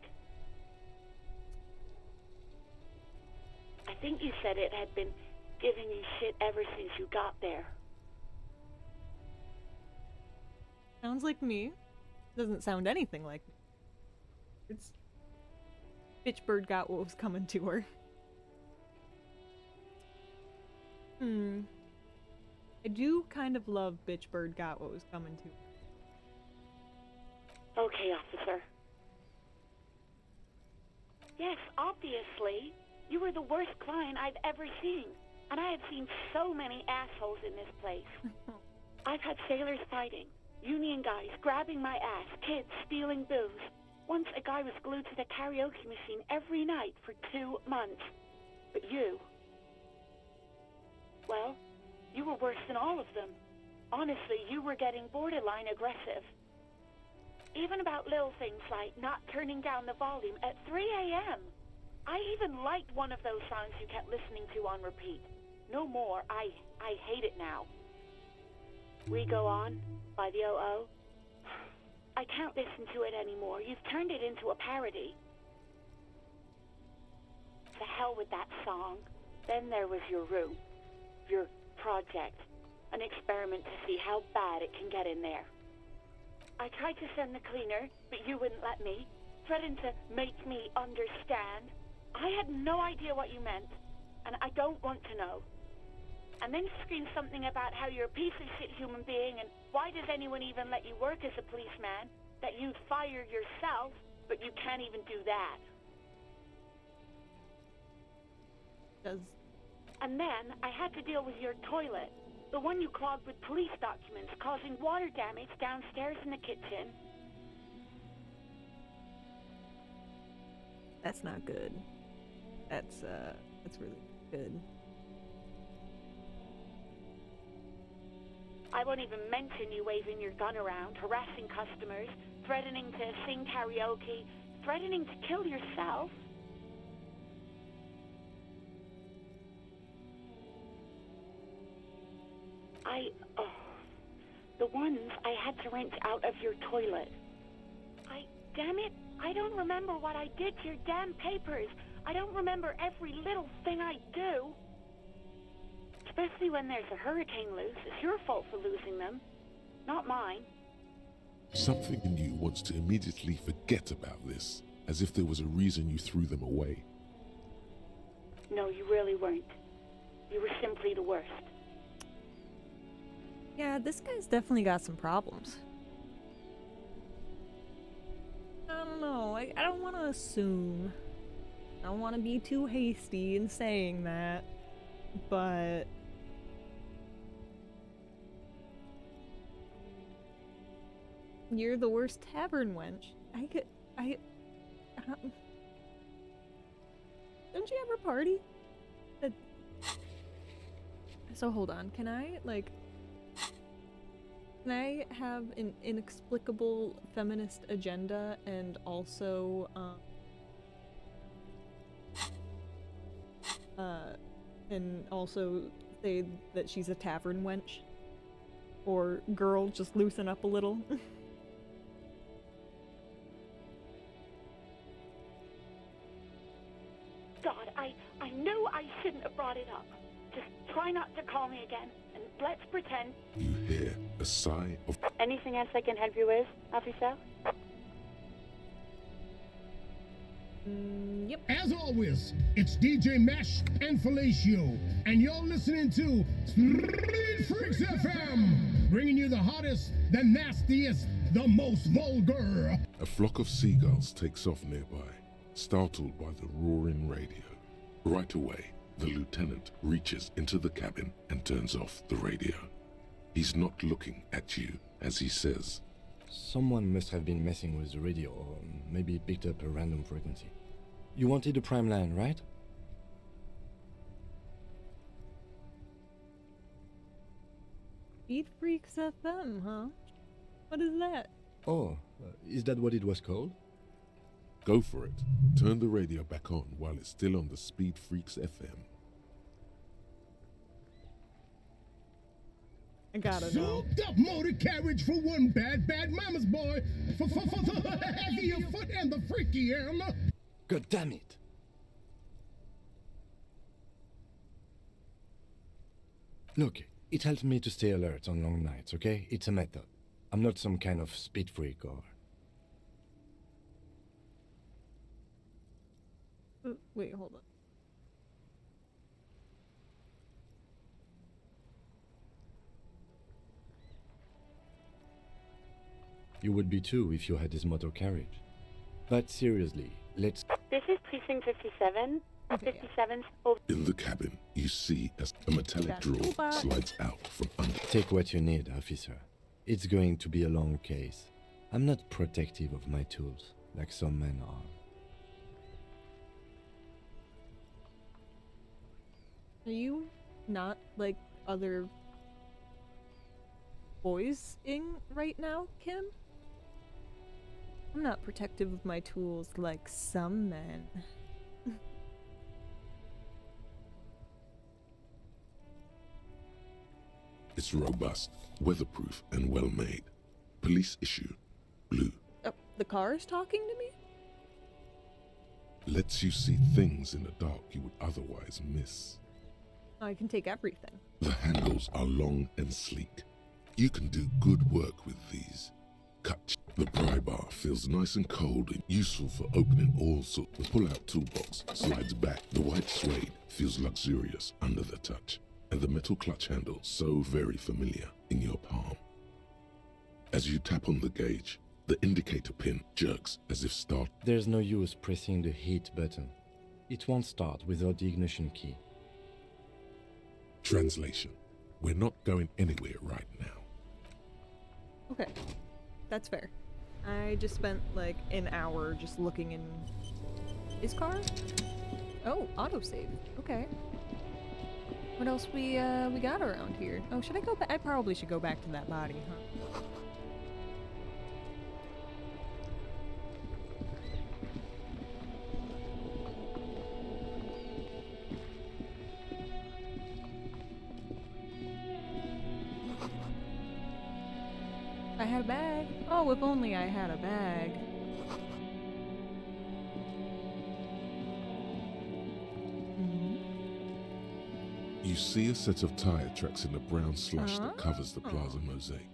I think you said it had been giving you shit ever since you got there. Sounds like me. Doesn't sound anything like me. It's... Bitch bird got what was coming to her. I do kind of love Bitch Bird got what was coming to her. Okay, officer. Yes, obviously. You were the worst client I've ever seen. And I have seen so many assholes in this place. I've had sailors fighting, union guys grabbing my ass, kids stealing booze. Once a guy was glued to the karaoke machine every night for 2 months. But you... Well, you were worse than all of them. Honestly, you were getting borderline aggressive. Even about little things like not turning down the volume at 3 a.m. I even liked one of those songs you kept listening to on repeat. No more. I hate it now. We Go On by the O.O. I can't listen to it anymore. You've turned it into a parody. To hell with that song. Then there was your room. Your project. An experiment to see how bad it can get in there. I tried to send the cleaner, but you wouldn't let me. Threatened to make me understand. I had no idea what you meant, and I don't want to know. And then you screamed something about how you're a piece of shit human being, and why does anyone even let you work as a policeman? That you'd fire yourself, but you can't even do that. Does And then I had to deal with your toilet. The one you clogged with police documents, causing water damage downstairs in the kitchen. That's not good. That's really good. I won't even mention you waving your gun around, harassing customers, threatening to sing karaoke, threatening to kill yourself. The ones I had to wrench out of your toilet. Damn it, I don't remember what I did to your damn papers. I don't remember every little thing I do. Especially when there's a hurricane loose. It's your fault for losing them, not mine. Something in you wants to immediately forget about this, as if there was a reason you threw them away. No, you really weren't. You were simply the worst. Yeah, this guy's definitely got some problems. I don't know. I don't want to assume. I don't want to be too hasty in saying that, but you're the worst tavern wench. Don't you ever party? So hold on, can I have an inexplicable feminist agenda and also, say that she's a tavern wench? Or, girl, just loosen up a little? God, I know I shouldn't have brought it up. Just try not to call me again, and let's pretend. You hear a sigh of... Anything else I can help you with, officer? Yep. As always, it's DJ Mesh and Felicio, and you're listening to Speed Freaks FM, bringing you the hottest, the nastiest, the most vulgar. A flock of seagulls takes off nearby, startled by the roaring radio. Right away, the lieutenant reaches into the cabin and turns off the radio. He's not looking at you as he says, Someone must have been messing with the radio, or maybe picked up a random frequency. You wanted a prime line, right? Speed Freaks FM, huh? What is that? Oh, is that what it was called? Go for it. Turn the radio back on while it's still on the Speed Freaks FM. I gotta know. Souped up motor carriage for one bad mama's boy. For the heavier foot and the freaky end. God damn it! Look, it helps me to stay alert on long nights, okay? It's a method. I'm not some kind of speed freak or... Wait, hold on. You would be too if you had this motor carriage. But seriously, let's... This is Precinct 57. 57's over. In the cabin, you see as a metallic drawer slides out from under. Take what you need, officer. It's going to be a long case. I'm not protective of my tools, like some men are. Are you not like other boys-ing right now, Kim? I'm not protective of my tools like some men. It's robust, weatherproof, and well made. Police issue, blue. The car is talking to me? Lets you see things in the dark you would otherwise miss. I can take everything. The handles are long and sleek. You can do good work with these. Cut. The pry bar feels nice and cold and useful for opening all sorts. The pull-out toolbox slides back. The white suede feels luxurious under the touch, and the metal clutch handle so very familiar in your palm. As you tap on the gauge, the indicator pin jerks as if start. There's no use pressing the heat button. It won't start without the ignition key. Translation. We're not going anywhere right now. Okay, that's fair. I just spent like an hour just looking in his car. Oh, autosave. Okay. What else we got around here? Oh, should I go back? I probably should go back to that body, huh? I had a bag. Oh, if only I had a bag. You see a set of tire tracks in the brown slush that covers the plaza mosaic.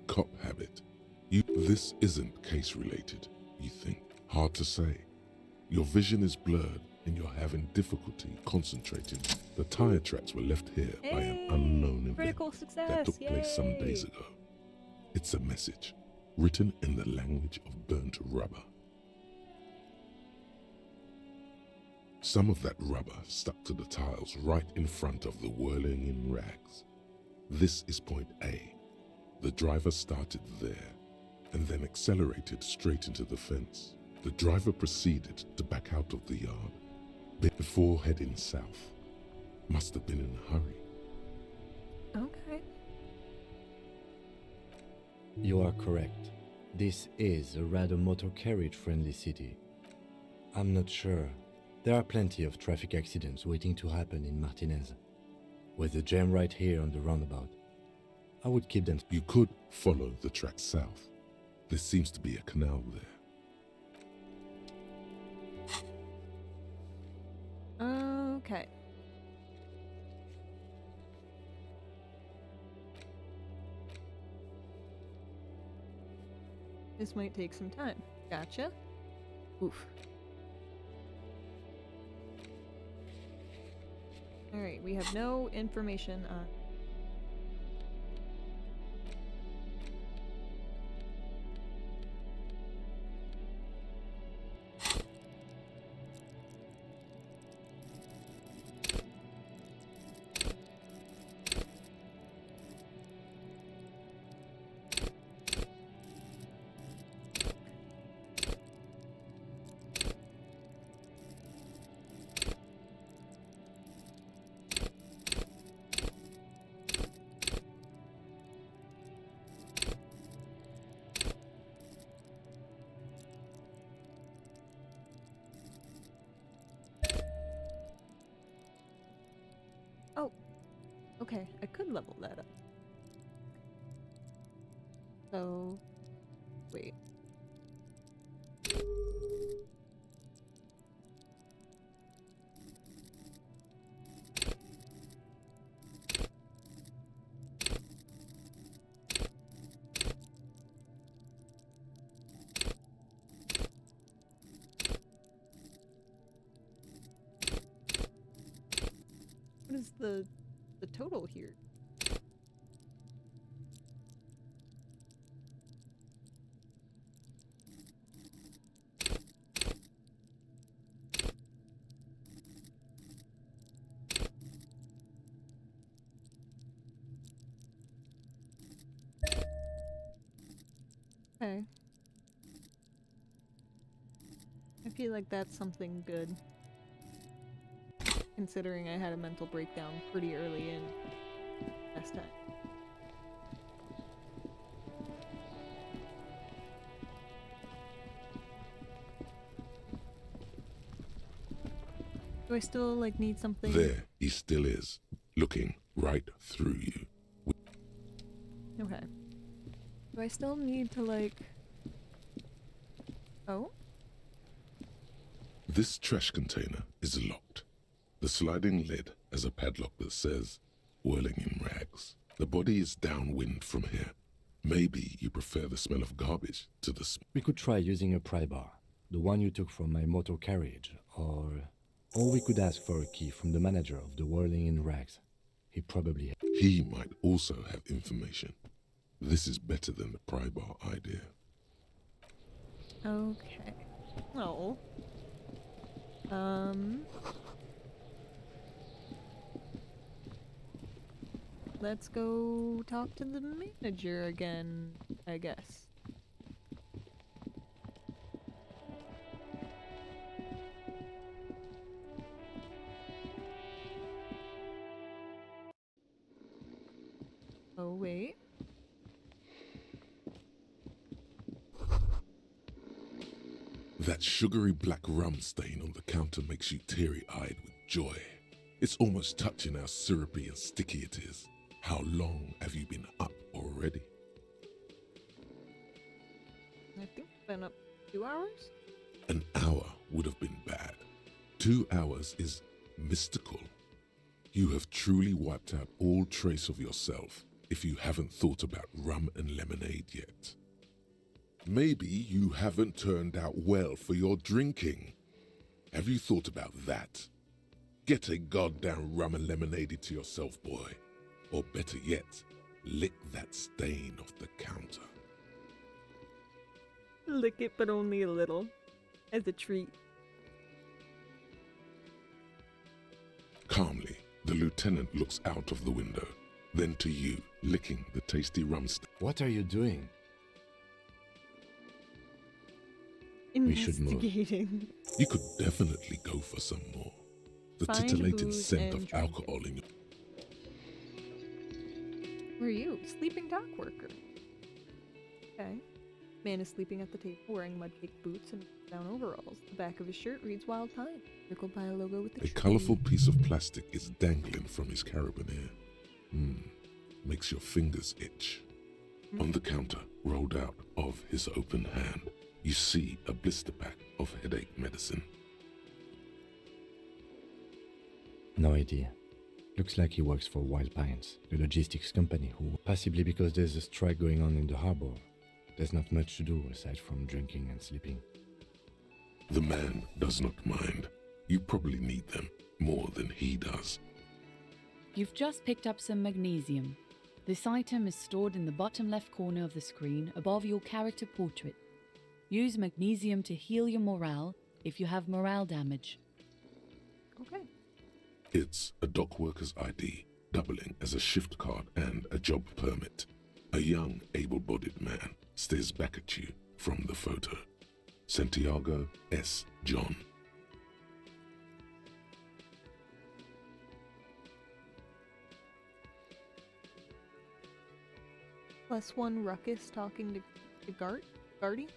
Cop habit. This isn't case related, you think. Hard to say. Your vision is blurred and you're having difficulty concentrating. The tire tracks were left here by an unknown event that took place some days ago. It's a message, written in the language of burnt rubber. Some of that rubber stuck to the tiles right in front of the whirling in rags. This is point A. The driver started there and then accelerated straight into the fence. The driver proceeded to back out of the yard before heading south. Must have been in a hurry. Okay. You are correct. This is a rather motor carriage friendly city. I'm not sure. There are plenty of traffic accidents waiting to happen in Martinez. With the jam right here on the roundabout, I would keep them. You could follow the track south. There seems to be a canal there. Okay. This might take some time. Gotcha. Oof. Alright, we have no information on... Oh, okay, I could level that up. So, wait. What is the total here? Okay. I feel like that's something good. Considering I had a mental breakdown pretty early in last time. Do I still, like, need something? There he still is, looking right through you. Okay. Do I still need to, like... Oh? This trash container is locked. The sliding lid has a padlock that says, whirling in rags. The body is downwind from here. Maybe you prefer the smell of garbage to the We could try using a pry bar, the one you took from my motor carriage, or we could ask for a key from the manager of the whirling in rags. He probably... He might also have information. This is better than the pry bar idea. Okay. Oh. Let's go talk to the manager again, I guess. Oh, wait. That sugary black rum stain on the counter makes you teary-eyed with joy. It's almost touching how syrupy and sticky it is. How long have you been up already? I think it's been up 2 hours? An hour would have been bad. 2 hours is mystical. You have truly wiped out all trace of yourself if you haven't thought about rum and lemonade yet. Maybe you haven't turned out well for your drinking. Have you thought about that? Get a goddamn rum and lemonade to yourself, boy. Or better yet, lick that stain off the counter. Lick it, but only a little. As a treat. Calmly, the lieutenant looks out of the window, then to you, licking the tasty rum stain. What are you doing? We should move. Investigating. You could definitely go for some more. The Find titillating booze scent and of drink alcohol in your... Who are you? Sleeping dock worker. Okay. Man is sleeping at the table wearing mud-caked boots and down overalls. The back of his shirt reads Wild Pine, circled by a logo with A colourful piece of plastic is dangling from his carabiner. Makes your fingers itch. On the counter, rolled out of his open hand, you see a blister pack of headache medicine. No idea. Looks like he works for Wild Pines, the logistics company who, possibly because there's a strike going on in the harbor, there's not much to do aside from drinking and sleeping. The man does not mind. You probably need them more than he does. You've just picked up some magnesium. This item is stored in the bottom left corner of the screen above your character portrait. Use magnesium to heal your morale if you have morale damage. Okay. It's a dock worker's ID, doubling as a shift card and a job permit. A young, able-bodied man stares back at you from the photo. Santiago S. John. +1 ruckus talking to Gardy?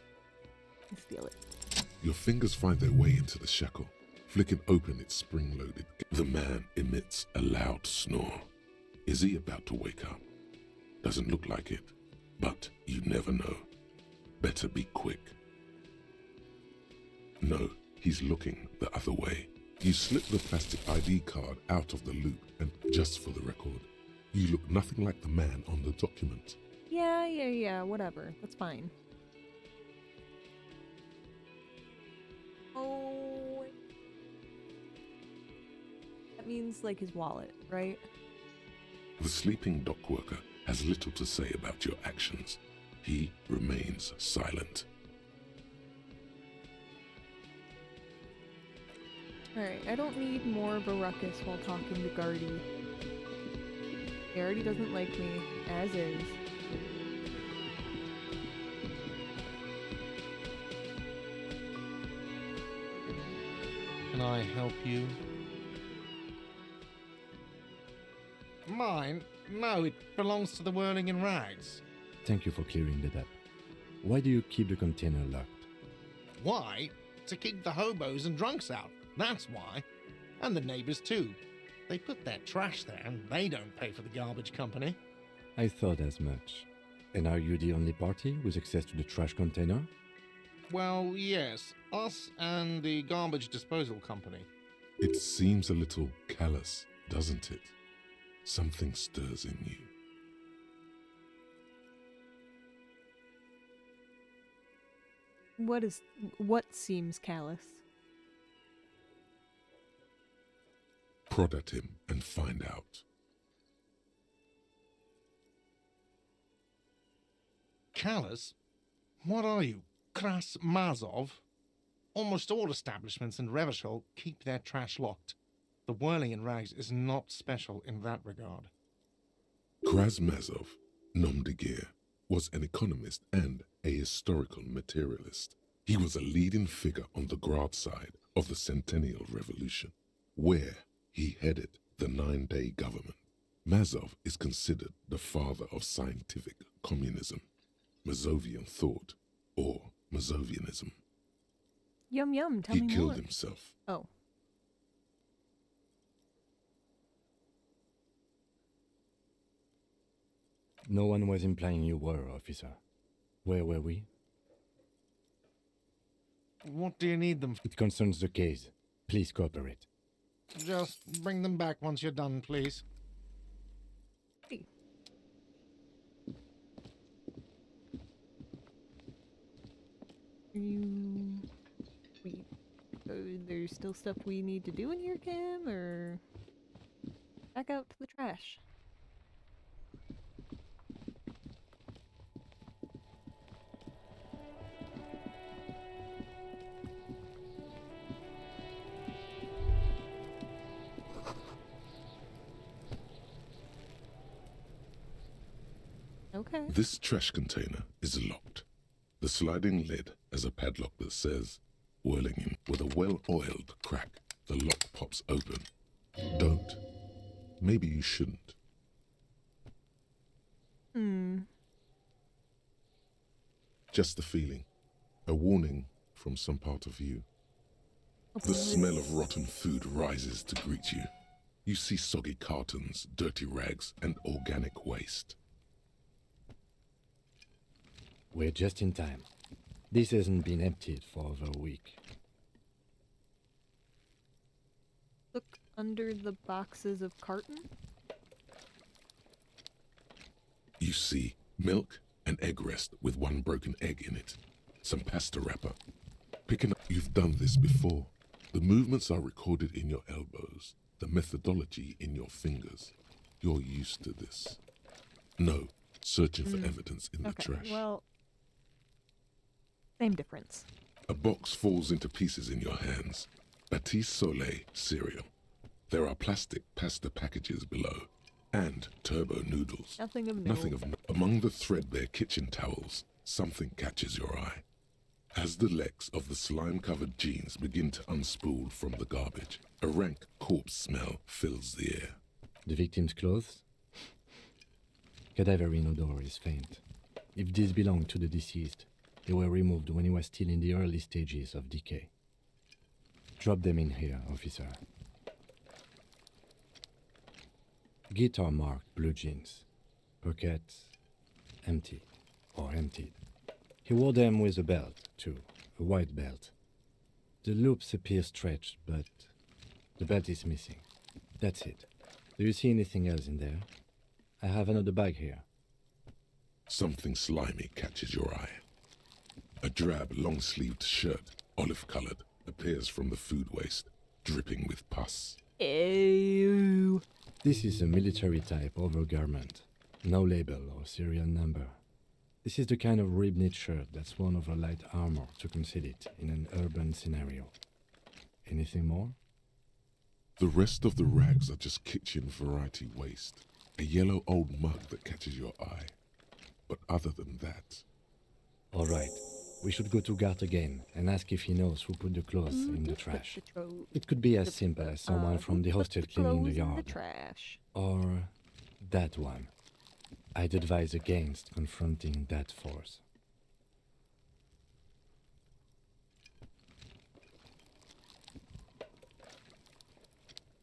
I steal it. Your fingers find their way into the shackle, flicking open its spring-loaded. The man emits a loud snore. Is he about to wake up? Doesn't look like it, but you never know. Better be quick. No, he's looking the other way. You slip the plastic ID card out of the loop, and just for the record, you look nothing like the man on the document. Yeah, whatever. That's fine. Oh. That means, like, his wallet, right? The sleeping dock worker has little to say about your actions. He remains silent. Alright, I don't need more of a ruckus while talking to Gardy. He already doesn't like me, as is. Can I help you? Mine? No, it belongs to the Whirling in Rags. Thank you for clearing that up. Why do you keep the container locked? Why? To keep the hobos and drunks out. That's why. And the neighbors too. They put their trash there and they don't pay for the garbage company. I thought as much. And are you the only party with access to the trash container? Well, yes. Us and the garbage disposal company. It seems a little callous, doesn't it? Something stirs in you. What seems callous? Prod at him and find out. Callous? What are you, Kras Mazov? Almost all establishments in Revachol keep their trash locked. The whirling in rags is not special in that regard. Krasmazov, nom de guerre, was an economist and a historical materialist. He was a leading figure on the Grad side of the Centennial Revolution, where he headed the 9-day government. Mazov is considered the father of scientific communism, Mazovian thought, or Mazovianism. Yum yum, tell me more. He killed himself. Oh. No one was implying you were, officer. Where were we? What do you need them for? It concerns the case. Please cooperate. Just bring them back once you're done, please. Hey. There's still stuff we need to do in here, Kim, or back out to the trash? Okay. This trash container is locked. The sliding lid has a padlock that says, whirling in. With a well-oiled crack, the lock pops open. Don't. Maybe you shouldn't. Just a feeling. A warning from some part of you. The smell of rotten food rises to greet you. You see soggy cartons, dirty rags, and organic waste. We're just in time. This hasn't been emptied for over a week. Look under the boxes of carton. You see milk and egg rest with one broken egg in it. Some pasta wrapper. Picking up. You've done this before. The movements are recorded in your elbows. The methodology in your fingers. You're used to this. No, searching for evidence in the trash. Well, same difference. A box falls into pieces in your hands. Batiste Soleil cereal. There are plastic pasta packages below. And turbo noodles. Nothing of note. Nothing of note. Among the threadbare kitchen towels, something catches your eye. As the legs of the slime-covered jeans begin to unspool from the garbage, a rank corpse smell fills the air. The victim's clothes? Cadaverine odor is faint. If these belong to the deceased, they were removed when he was still in the early stages of decay. Drop them in here, officer. Guitar-marked blue jeans. Pockets empty or emptied. He wore them with a belt, too, a white belt. The loops appear stretched, but the belt is missing. That's it. Do you see anything else in there? I have another bag here. Something slimy catches your eye. A drab, long-sleeved shirt, olive-colored, appears from the food waste, dripping with pus. Ew. This is a military-type overgarment. No label or serial number. This is the kind of rib-knit shirt that's worn over light armor to conceal it in an urban scenario. Anything more? The rest of the rags are just kitchen variety waste. A yellow old mug that catches your eye. But other than that... All right. We should go to Gart again and ask if he knows who put the clothes in the trash. It could be as simple as someone from the hostel cleaning the yard. Or that one. I'd advise against confronting that force.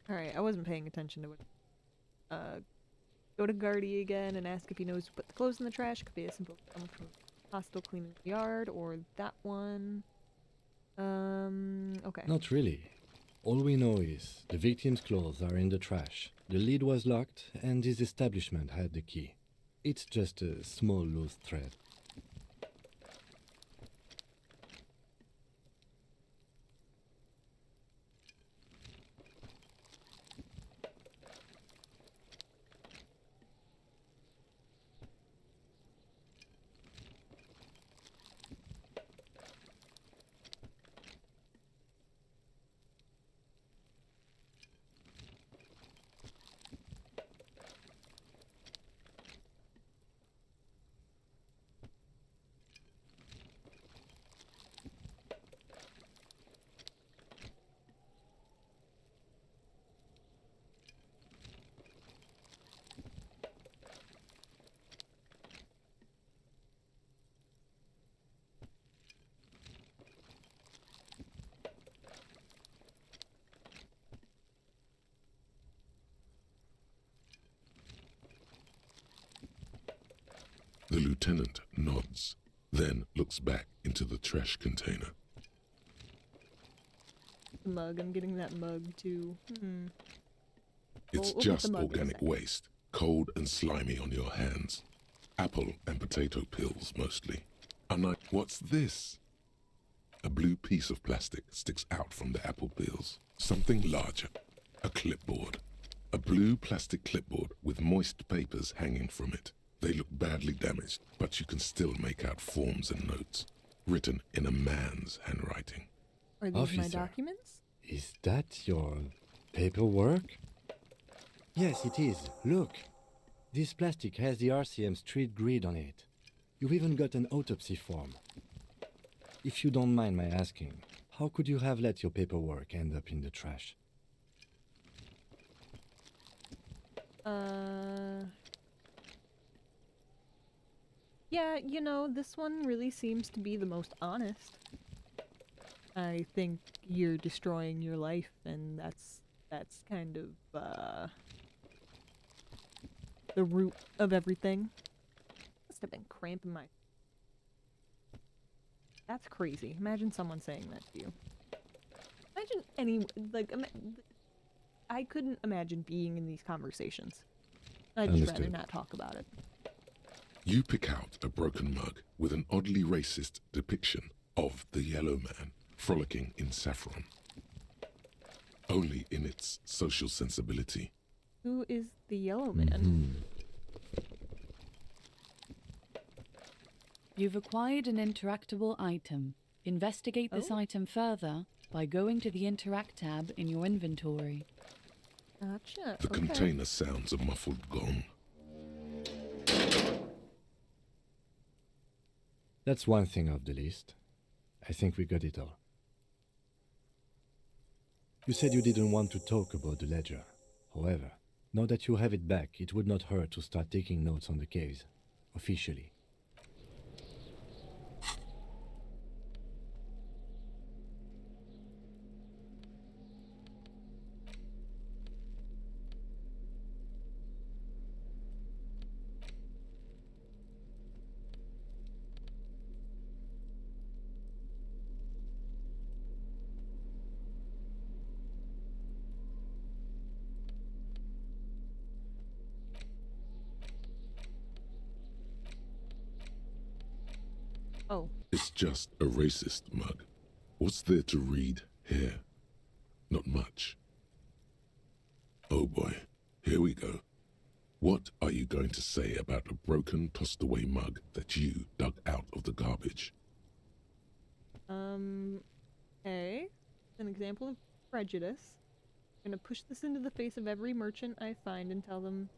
Alright, I wasn't paying attention to it. Go to Gardy again and ask if he knows who put the clothes in the trash. Could be a simple come from hostile cleaning the yard, or that one. Okay. Not really. All we know is the victim's clothes are in the trash. The lid was locked, and his establishment had the key. It's just a small loose thread. The lieutenant nods, then looks back into the trash container. The mug. I'm getting that mug too. It's We'll put the just mug in a organic second. waste, cold and slimy on your hands. Apple and potato peels, mostly. What's this? A blue piece of plastic sticks out from the apple peels. Something larger. A clipboard. A blue plastic clipboard with moist papers hanging from it. They look badly damaged, but you can still make out forms and notes, written in a man's handwriting. Are these my Officer. documents? Is that your paperwork? Yes, it is. Look. This plastic has the RCM street grid on it. You've even got an autopsy form. If you don't mind my asking, how could you have let your paperwork end up in the trash? Yeah, this one really seems to be the most honest. I think you're destroying your life, and that's kind of, the root of everything. Must have been cramping my... That's crazy. Imagine someone saying that to you. Imagine I couldn't imagine being in these conversations. I'd just rather Understood. not talk about it. You pick out a broken mug with an oddly racist depiction of the yellow man frolicking in saffron. Only in its social sensibility. Who is the yellow man? You've acquired an interactable item. Investigate this item further by going to the Interact tab in your inventory. Gotcha. The container sounds a muffled gong. That's one thing off the list. I think we got it all. You said you didn't want to talk about the ledger. However, now that you have it back, it would not hurt to start taking notes on the case, officially. Oh. It's just a racist mug. What's there to read here? Not much. Oh boy, here we go. What are you going to say about a broken, tossed-away mug that you dug out of the garbage? Okay. An example of prejudice. I'm gonna push this into the face of every merchant I find and tell them,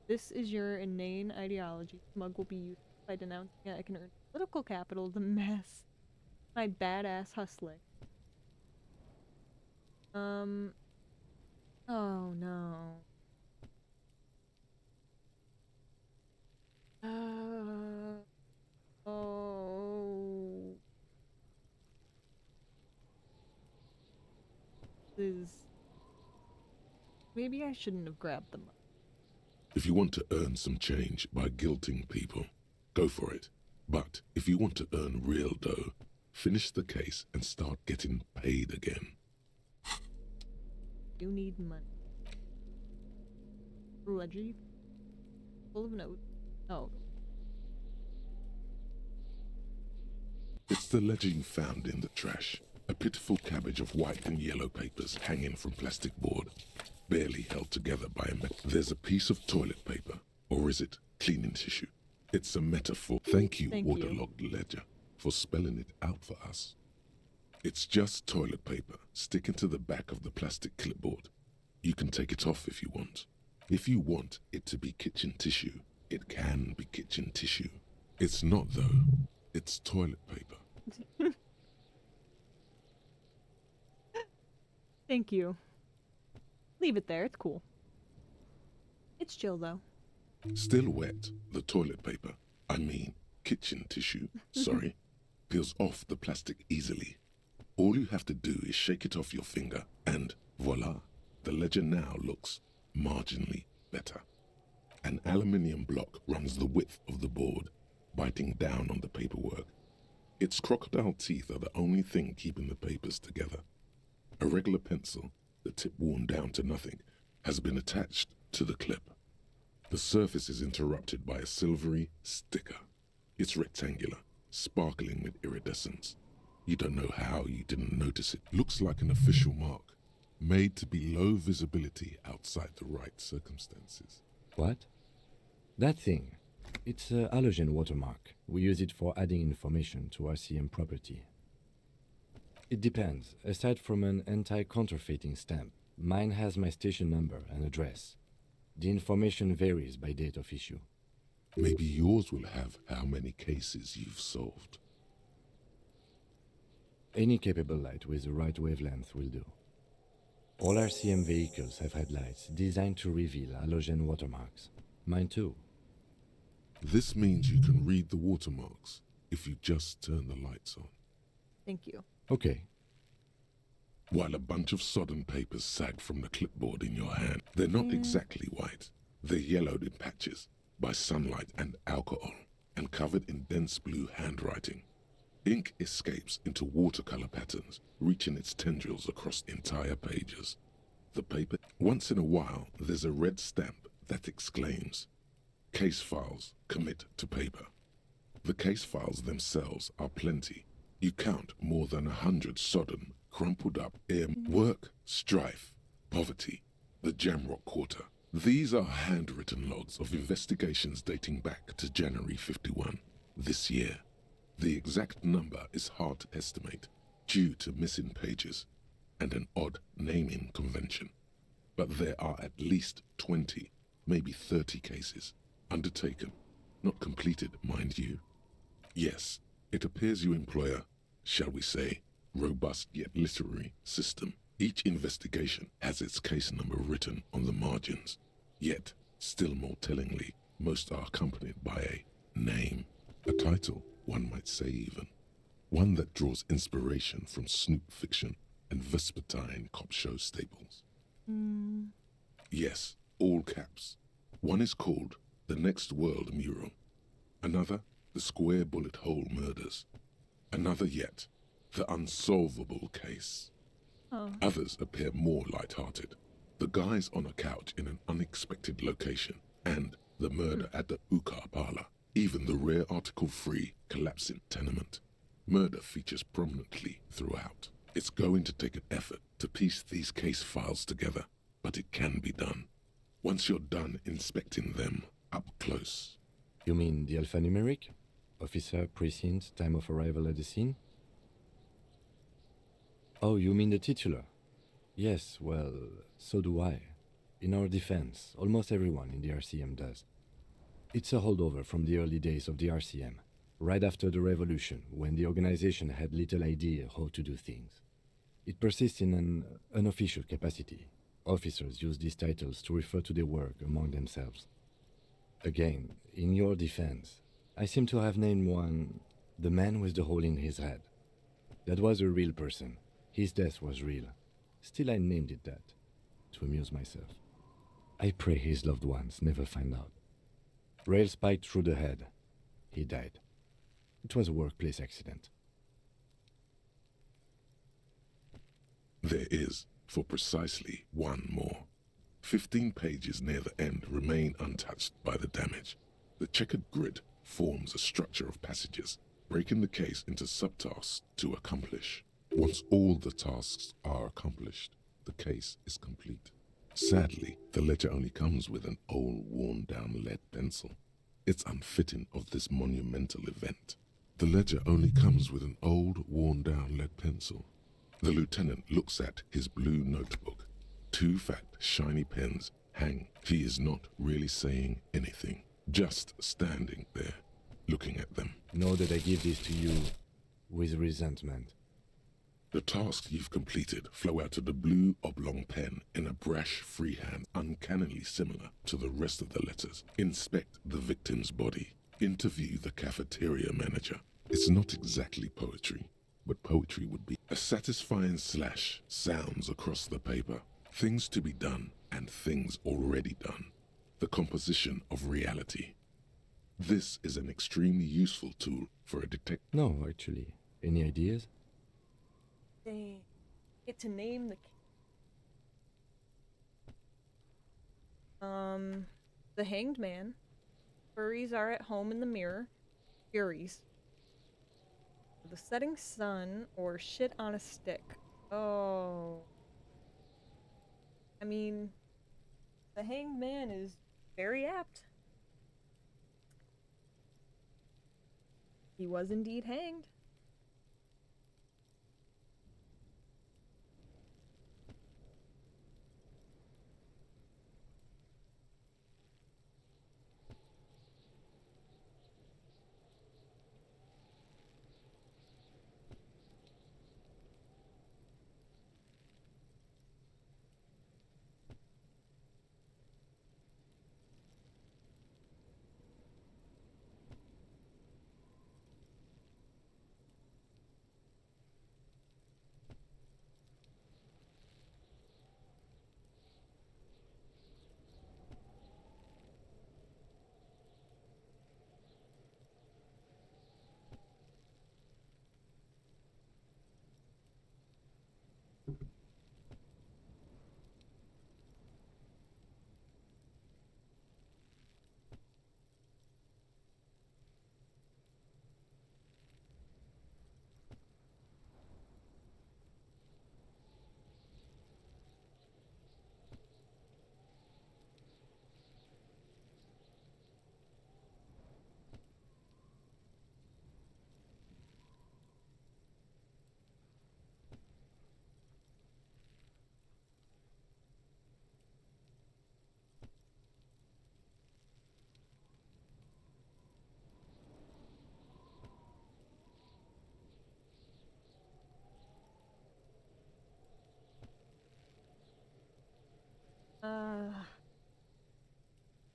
this is your inane ideology. This mug will be used by denouncing it. I can earn political capital to mess my badass hustling. Oh no. Oh. Maybe I shouldn't have grabbed the mug. If you want to earn some change by guilting people, go for it. But if you want to earn real dough, finish the case and start getting paid again. You need money. Ledger full of notes. Oh. It's the ledger you found in the trash. A pitiful cabbage of white and yellow papers hanging from plastic board, barely held together by a There's a piece of toilet paper, or is it cleaning tissue? It's a metaphor. Thank you, waterlogged ledger, for spelling it out for us. It's just toilet paper sticking to the back of the plastic clipboard. You can take it off if you want. If you want it to be kitchen tissue, it can be kitchen tissue. It's not, though. It's toilet paper. Thank you. Leave it there, it's cool. It's chill, though. Still wet, the toilet paper, I mean kitchen tissue, sorry, peels off the plastic easily. All you have to do is shake it off your finger, and voila, the ledger now looks marginally better. An aluminium block runs the width of the board, biting down on the paperwork. Its crocodile teeth are the only thing keeping the papers together. A regular pencil, the tip worn down to nothing, has been attached to the clip. The surface is interrupted by a silvery sticker. It's rectangular, sparkling with iridescence. You don't know how you didn't notice it. Looks like an official mark, made to be low visibility outside the right circumstances. What? That thing. It's a halogen watermark. We use it for adding information to RCM property. It depends. Aside from an anti-counterfeiting stamp, mine has my station number and address. The information varies by date of issue. Maybe yours will have how many cases you've solved. Any capable light with the right wavelength will do. All RCM vehicles have headlights designed to reveal halogen watermarks. Mine too. This means you can read the watermarks if you just turn the lights on. Thank you. Okay. While a bunch of sodden papers sag from the clipboard in your hand, they're not exactly white. They're yellowed in patches by sunlight and alcohol, and covered in dense blue handwriting. Ink escapes into watercolor patterns, reaching its tendrils across entire pages. The paper, once in a while, there's a red stamp that exclaims, "Case files commit to paper." The case files themselves are plenty. You count more than 100 sodden, crumpled up work, strife, poverty, the Jamrock Quarter. These are handwritten logs of investigations dating back to January 51, this year. The exact number is hard to estimate due to missing pages and an odd naming convention. But there are at least 20, maybe 30 cases undertaken, not completed, mind you. Yes, it appears you employ a, shall we say, robust yet literary system. Each investigation has its case number written on the margins. Yet, still more tellingly, most are accompanied by a name, a title, one might say even. One that draws inspiration from Snoop fiction and Vespertine cop show staples. Yes, all caps. One is called The Next World Mural. Another, The Square Bullet Hole Murders. Another yet, The Unsolvable Case. Others appear more light-hearted. The guys on a couch in an unexpected location, and the murder at the Ukar Parlor. Even the rare article-free collapsing tenement. Murder features prominently throughout. It's going to take an effort to piece these case files together, but it can be done. Once you're done inspecting them up close. You mean the alphanumeric? Officer, precinct, time of arrival at the scene? Oh, you mean the titular? Yes, well, so do I. In our defense, almost everyone in the RCM does. It's a holdover from the early days of the RCM, right after the revolution, when the organization had little idea how to do things. It persists in an unofficial capacity. Officers use these titles to refer to their work among themselves. Again, in your defense, I seem to have named one the man with the hole in his head. That was a real person. His death was real. Still, I named it that, to amuse myself. I pray his loved ones never find out. Rail spiked through the head. He died. It was a workplace accident. There is, for precisely one more. 15 pages near the end remain untouched by the damage. The checkered grid forms a structure of passages, breaking the case into subtasks to accomplish. Once all the tasks are accomplished, the case is complete. Sadly, the ledger only comes with an old, worn-down lead pencil. It's unfitting of this monumental event. The ledger only comes with an old, worn-down lead pencil. The lieutenant looks at his blue notebook. 2 fat, shiny pens hang. He is not really saying anything, just standing there, looking at them. Know that I give this to you with resentment. The tasks you've completed flow out of the blue oblong pen in a brash freehand uncannily similar to the rest of the letters. Inspect the victim's body. Interview the cafeteria manager. It's not exactly poetry, but poetry would be. A satisfying slash sounds across the paper. Things to be done and things already done. the composition of reality. This is an extremely useful tool for a detective. No, actually. Any ideas? They get to name the Hanged Man. Furries are at home in the mirror. Furies. The setting sun or shit on a stick. Oh. I mean, the Hanged Man is very apt. He was indeed hanged.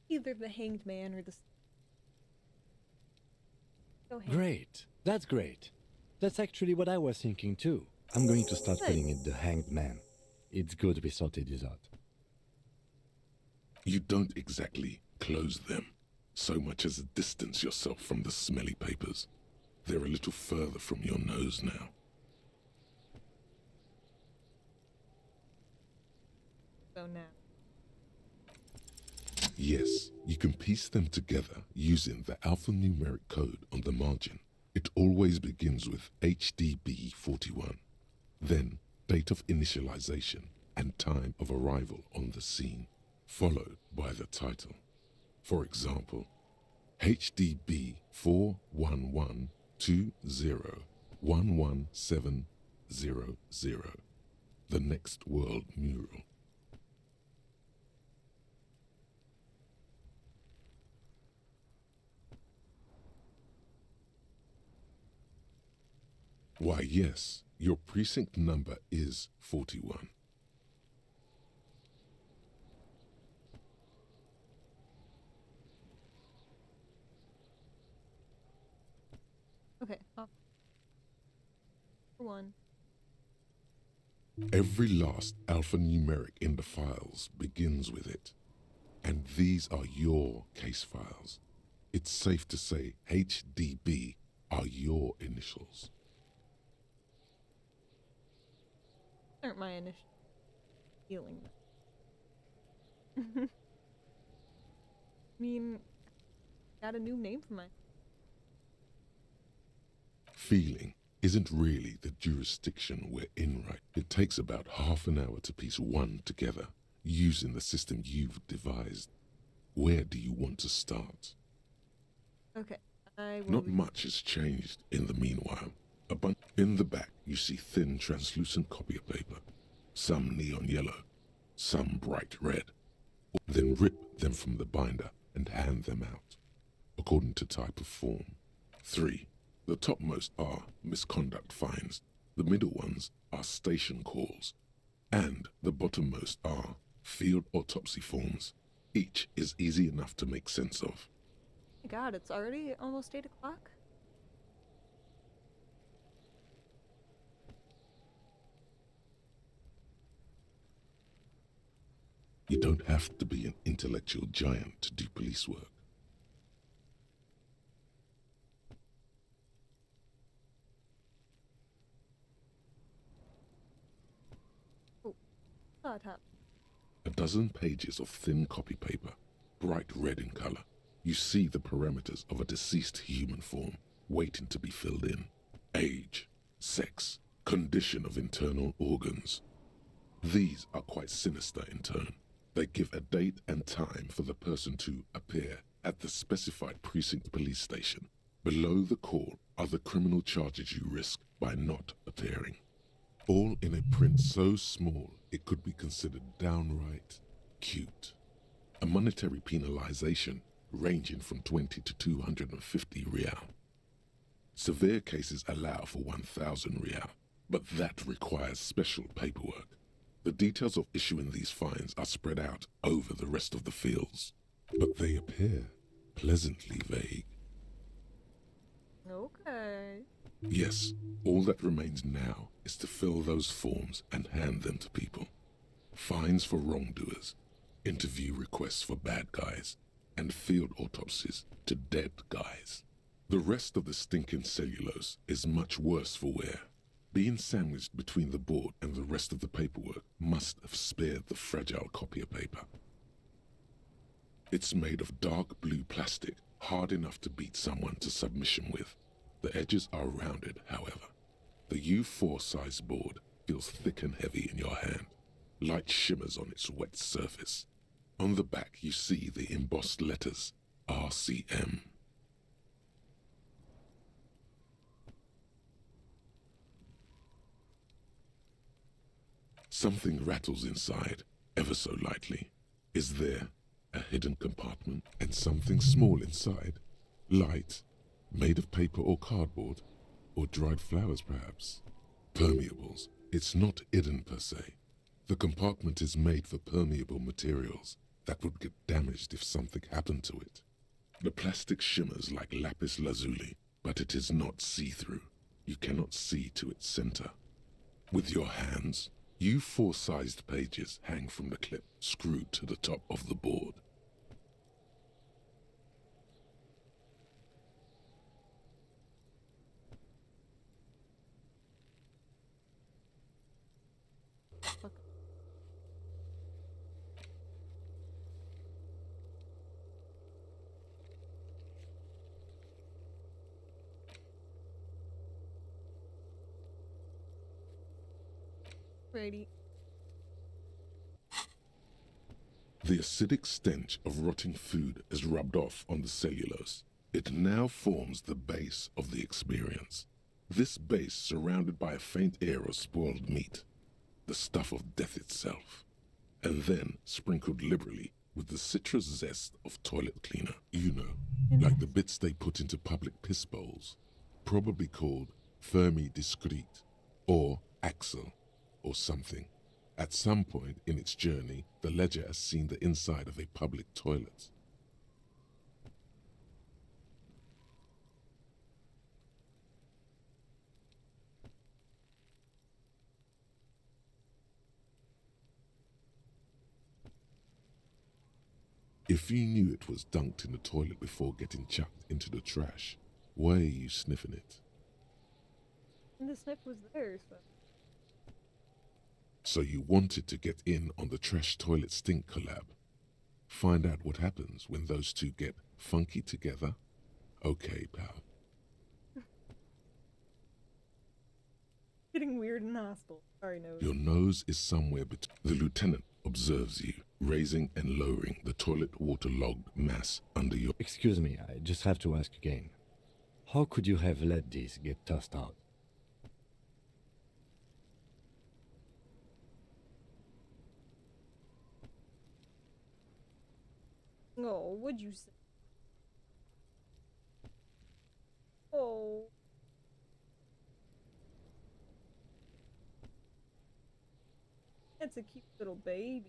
Either the Hanged Man or the... Go Hanged. Great. That's great. That's actually what I was thinking too. I'm going to start Good. calling it the Hanged Man. It's good we sorted this out. You don't exactly close them, so much as distance yourself from the smelly papers. They're a little further from your nose now. So now. Yes, you can piece them together using the alphanumeric code on the margin. It always begins with HDB 41, then date of initialization and time of arrival on the scene, followed by the title. For example, HDB 41120111700, the next world mural. Why, yes, your precinct number is 41. Okay, off. For one. Every last alphanumeric in the files begins with it. And these are your case files. It's safe to say HDB are your initials. Aren't my initial feeling. I mean, got a new name for my... Feeling isn't really the jurisdiction we're in right. It takes about half an hour to piece one together using the system you've devised. Where do you want to start? Okay, I will... Not much has changed in the meanwhile. In the back, you see thin, translucent copy paper. Some neon yellow, some bright red. Then rip them from the binder and hand them out, according to type of form. 3. The topmost are misconduct fines. The middle ones are station calls. And the bottommost are field autopsy forms. Each is easy enough to make sense of. My God, it's already almost 8 o'clock? You don't have to be an intellectual giant to do police work. A dozen pages of thin copy paper, bright red in color. You see the parameters of a deceased human form waiting to be filled in. Age, sex, condition of internal organs. These are quite sinister in turn. They give a date and time for the person to appear at the specified precinct police station. Below the call are the criminal charges you risk by not appearing. All in a print so small it could be considered downright cute. A monetary penalization ranging from 20 to 250 real. Severe cases allow for 1,000 real, but that requires special paperwork. The details of issuing these fines are spread out over the rest of the fields, but they appear pleasantly vague. Okay. Yes, all that remains now is to fill those forms and hand them to people. Fines for wrongdoers, interview requests for bad guys, and field autopsies to dead guys. The rest of the stinking cellulose is much worse for wear. Being sandwiched between the board and the rest of the paperwork must have spared the fragile copier paper. It's made of dark blue plastic, hard enough to beat someone to submission with. The edges are rounded, however. The U4 size board feels thick and heavy in your hand. Light shimmers on its wet surface. On the back you see the embossed letters, RCM. Something rattles inside, ever so lightly. Is there a hidden compartment and something small inside? Light, made of paper or cardboard, or dried flowers perhaps? Permeables. It's not hidden per se. The compartment is made for permeable materials that would get damaged if something happened to it. The plastic shimmers like lapis lazuli, but it is not see-through. You cannot see to its center. With your hands, U4 sized pages hang from the clip screwed to the top of the board. Righty. The acidic stench of rotting food is rubbed off on the cellulose. It now forms the base of the experience. This base surrounded by a faint air of spoiled meat, the stuff of death itself, and then sprinkled liberally with the citrus zest of toilet cleaner. You know, like the bits they put into public piss bowls, probably called Fermi Discrete or Axle or something. At some point in its journey, the ledger has seen the inside of a public toilet. If you knew it was dunked in the toilet before getting chucked into the trash, why are you sniffing it? And the sniff was there, so. So you wanted to get in on the trash toilet stink collab. Find out what happens when those two get funky together? Okay, pal. Getting weird and hostile. Sorry, nose. Your nose is somewhere between. The lieutenant observes you, raising and lowering the toilet waterlogged mass under your... Excuse me, I just have to ask again. How could you have let this get tossed out? Oh, what'd you say? Oh. That's a cute little baby.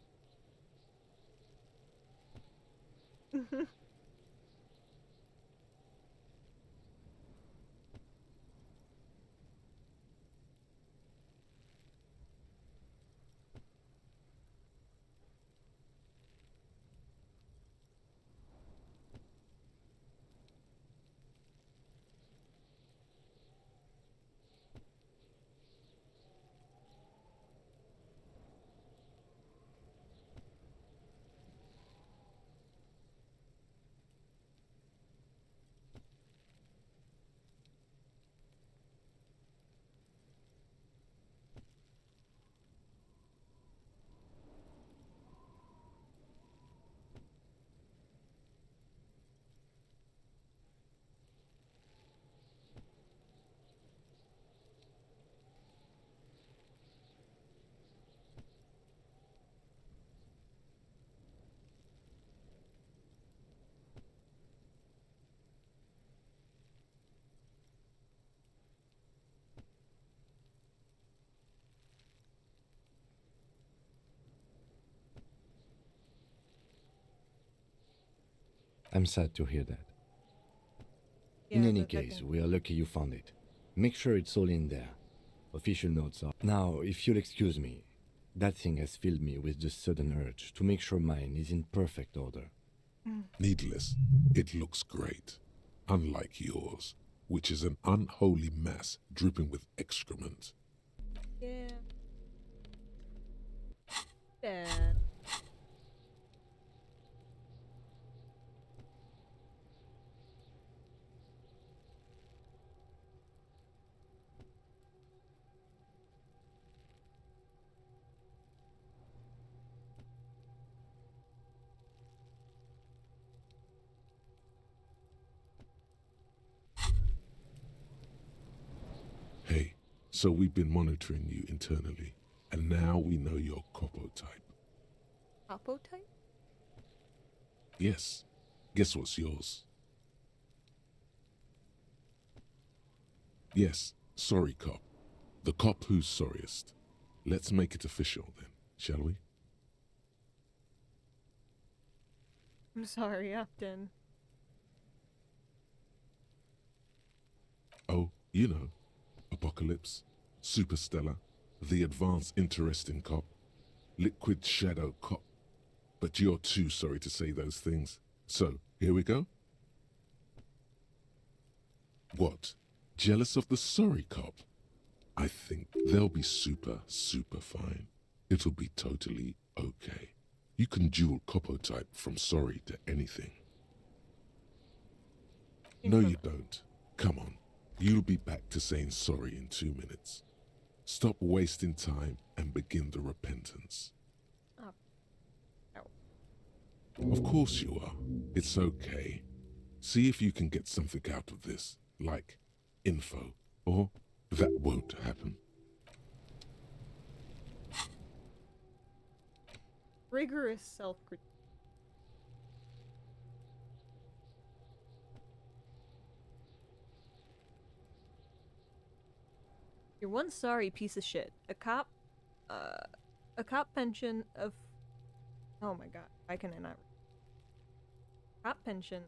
I'm sad to hear that. Yeah, In any but that case, can- we are lucky you found it. Make sure it's all in there. Official notes are. Now, if you'll excuse me, that thing has filled me with the sudden urge to make sure mine is in perfect order. Needless, it looks great. Unlike yours, which is an unholy mass dripping with excrement. Yeah. Dad. Hey, so we've been monitoring you internally, and now we know your Copo type. Oppo type? Yes. Guess what's yours? Yes, sorry cop. The cop who's sorriest. Let's make it official then, shall we? I'm sorry, Upton. Oh, you know, Apocalypse, Superstellar, the advanced interesting cop, liquid shadow cop. But you're too sorry to say those things. So, here we go. What? Jealous of the sorry cop? I think they'll be super fine. It'll be totally okay. You can dual Copo type from sorry to anything. No, you don't. Come on. You'll be back to saying sorry in 2 minutes. Stop wasting time and begin the repentance. Oh. Ow. Of course you are. It's okay. See if you can get something out of this, like info, or that won't happen. Rigorous self-critique. You're one sorry piece of shit. A cop pension of... Oh my god, I can not... Cop pension...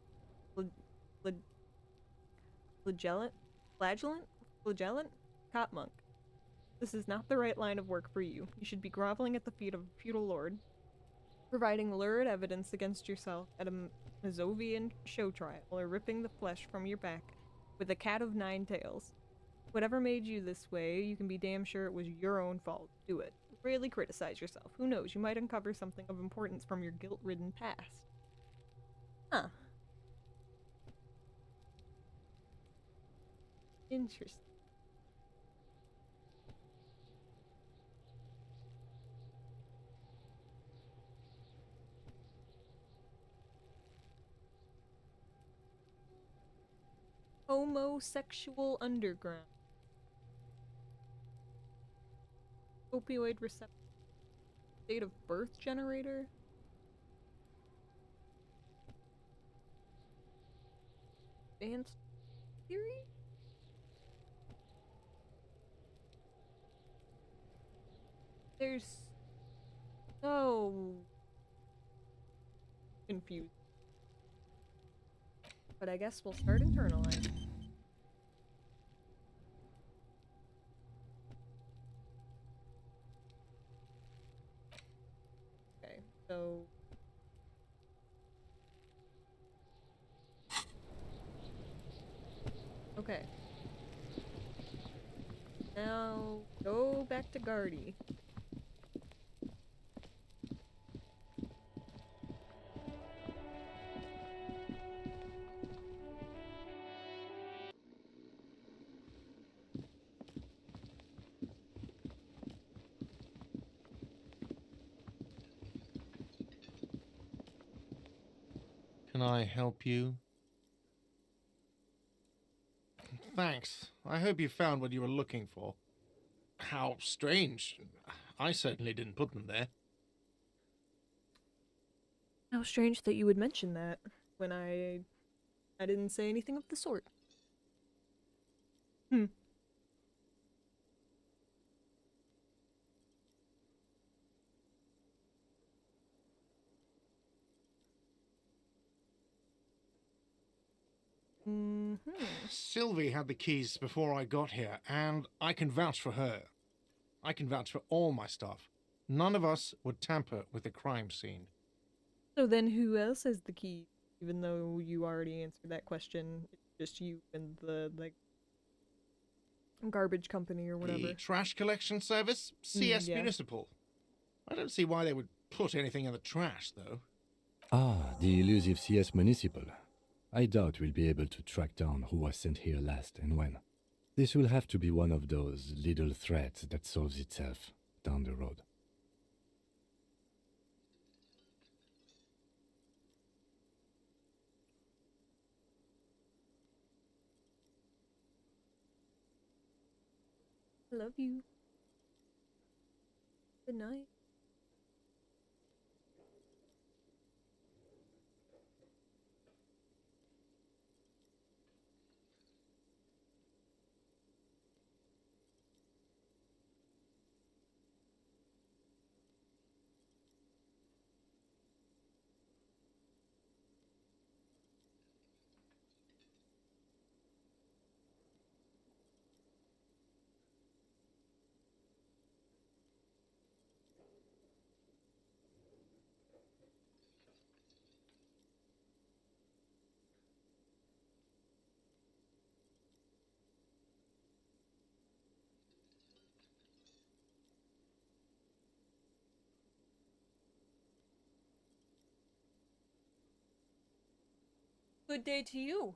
Flagellant? Cop monk. This is not the right line of work for you. You should be groveling at the feet of a feudal lord, providing lurid evidence against yourself at a Mazovian show trial, or ripping the flesh from your back with a cat of 9 tails. Whatever made you this way, you can be damn sure it was your own fault. Do it. Really criticize yourself. Who knows, you might uncover something of importance from your guilt-ridden past. Huh. Interesting. Homosexual underground. Opioid receptor. Date of birth generator. Advanced theory? There's so confused. But I guess we'll start internalizing. Okay, so okay. Now go back to Guardy. Can I help you? Thanks. I hope you found what you were looking for. How strange. I certainly didn't put them there. How strange that you would mention that when I didn't say anything of the sort. Hmm. Sylvie had the keys before I got here, and I can vouch for her. I can vouch for all my stuff. None of us would tamper with the crime scene. So then who else has the key? Even though you already answered that question, it's just you and the, like, garbage company or whatever. The trash collection service? CS yeah. Municipal. I don't see why they would put anything in the trash, though. Ah, the elusive CS Municipal. I doubt we'll be able to track down who was sent here last and when. This will have to be one of those little threats that solves itself down the road. I love you. Good night. Good day to you.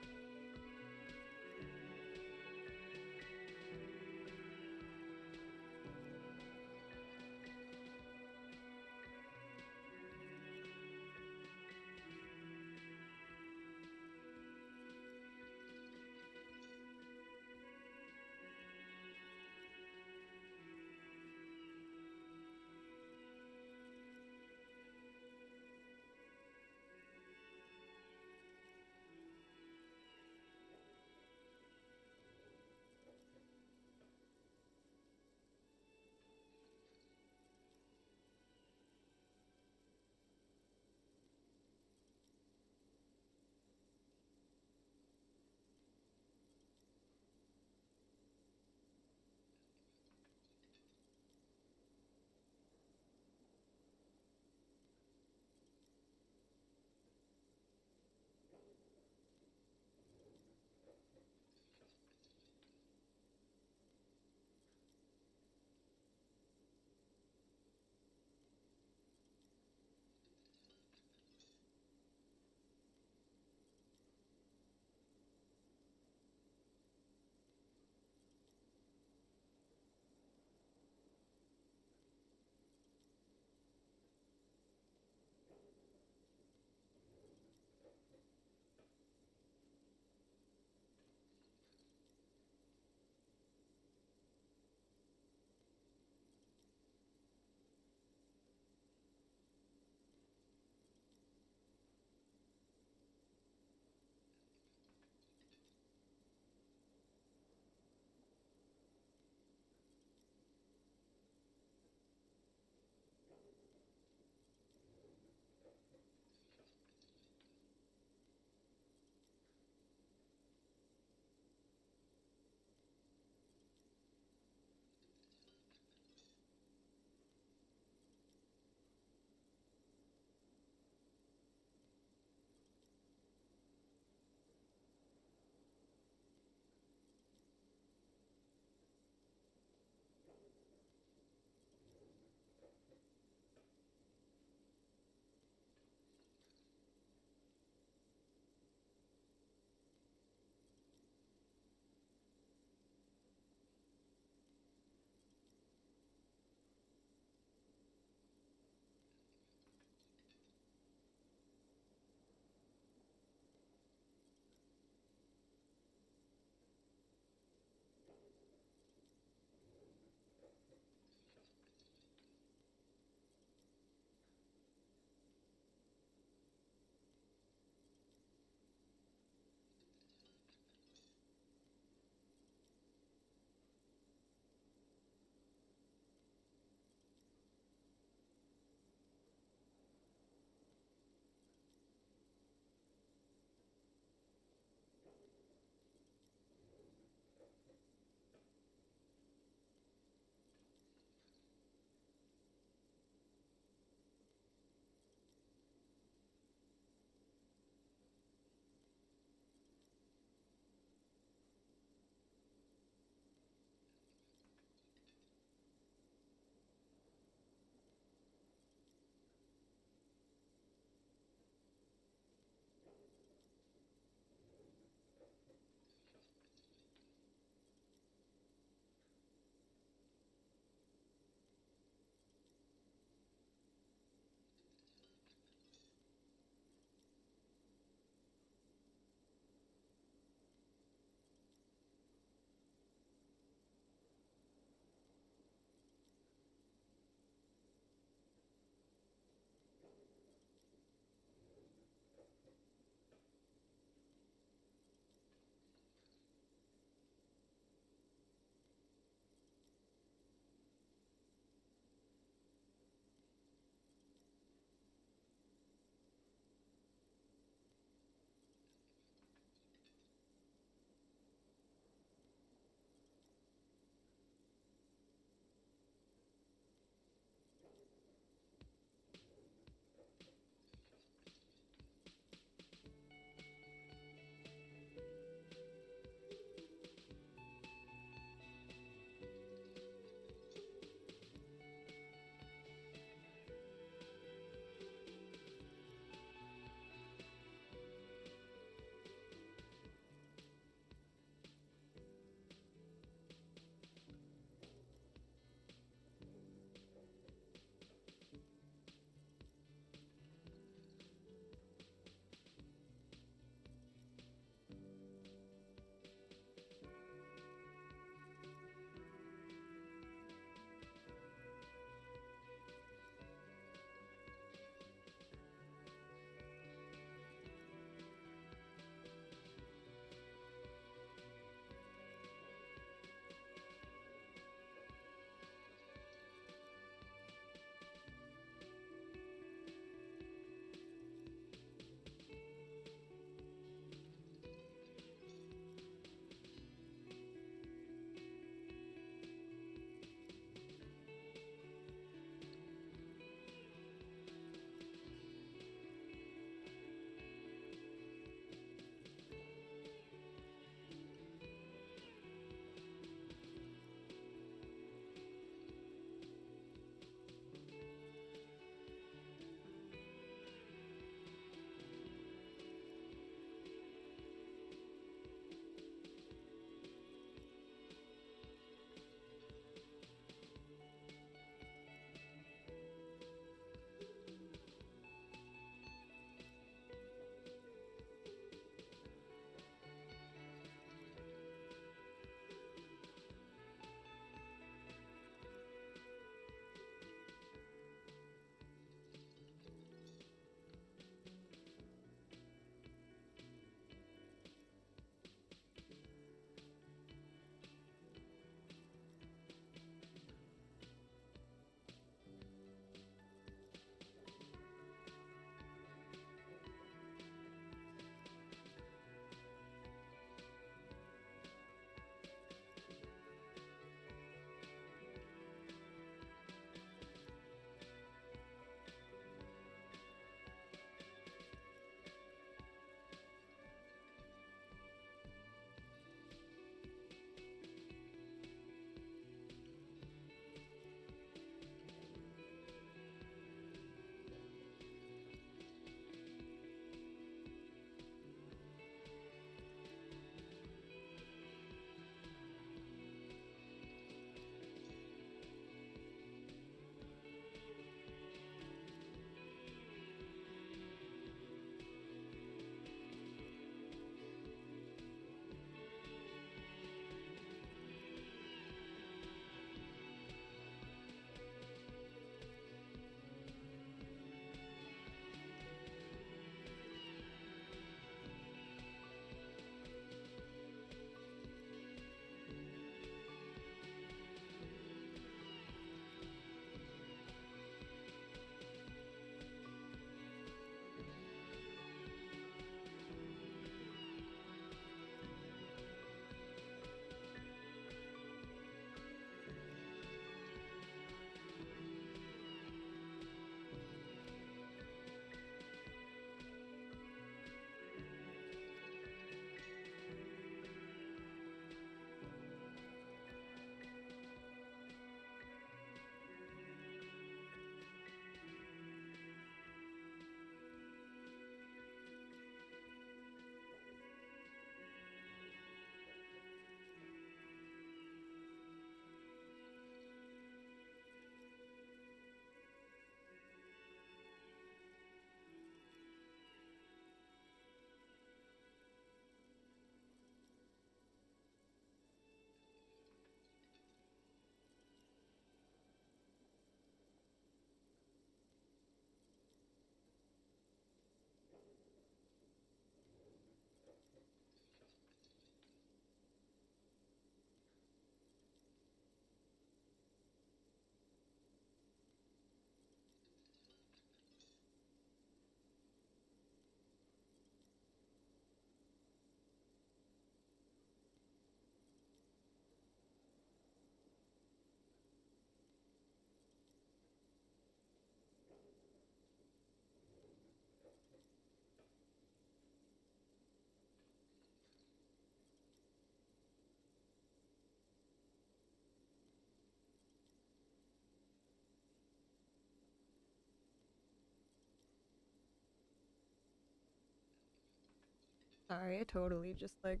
Sorry, I totally just like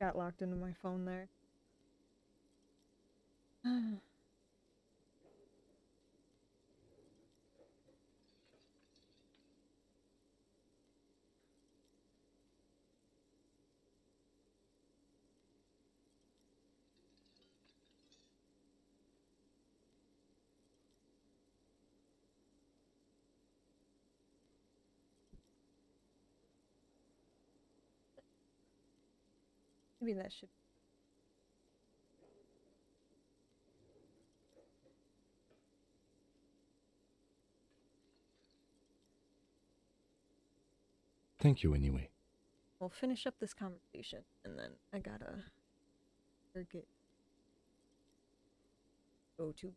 got locked into my phone there. Maybe that should. Thank you anyway. We'll finish up this conversation, and then I gotta get go to.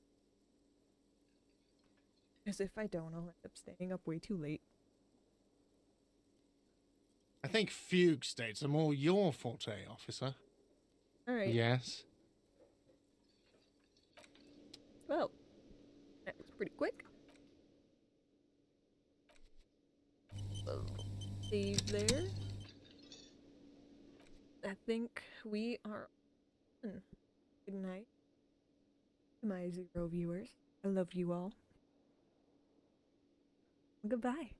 Because if I don't, I'll end up staying up way too late. I think fugue states are more your forte, officer. All right. Yes. Well, that was pretty quick. Save there. I think we are on. Good night. My Zero viewers. I love you all. Goodbye.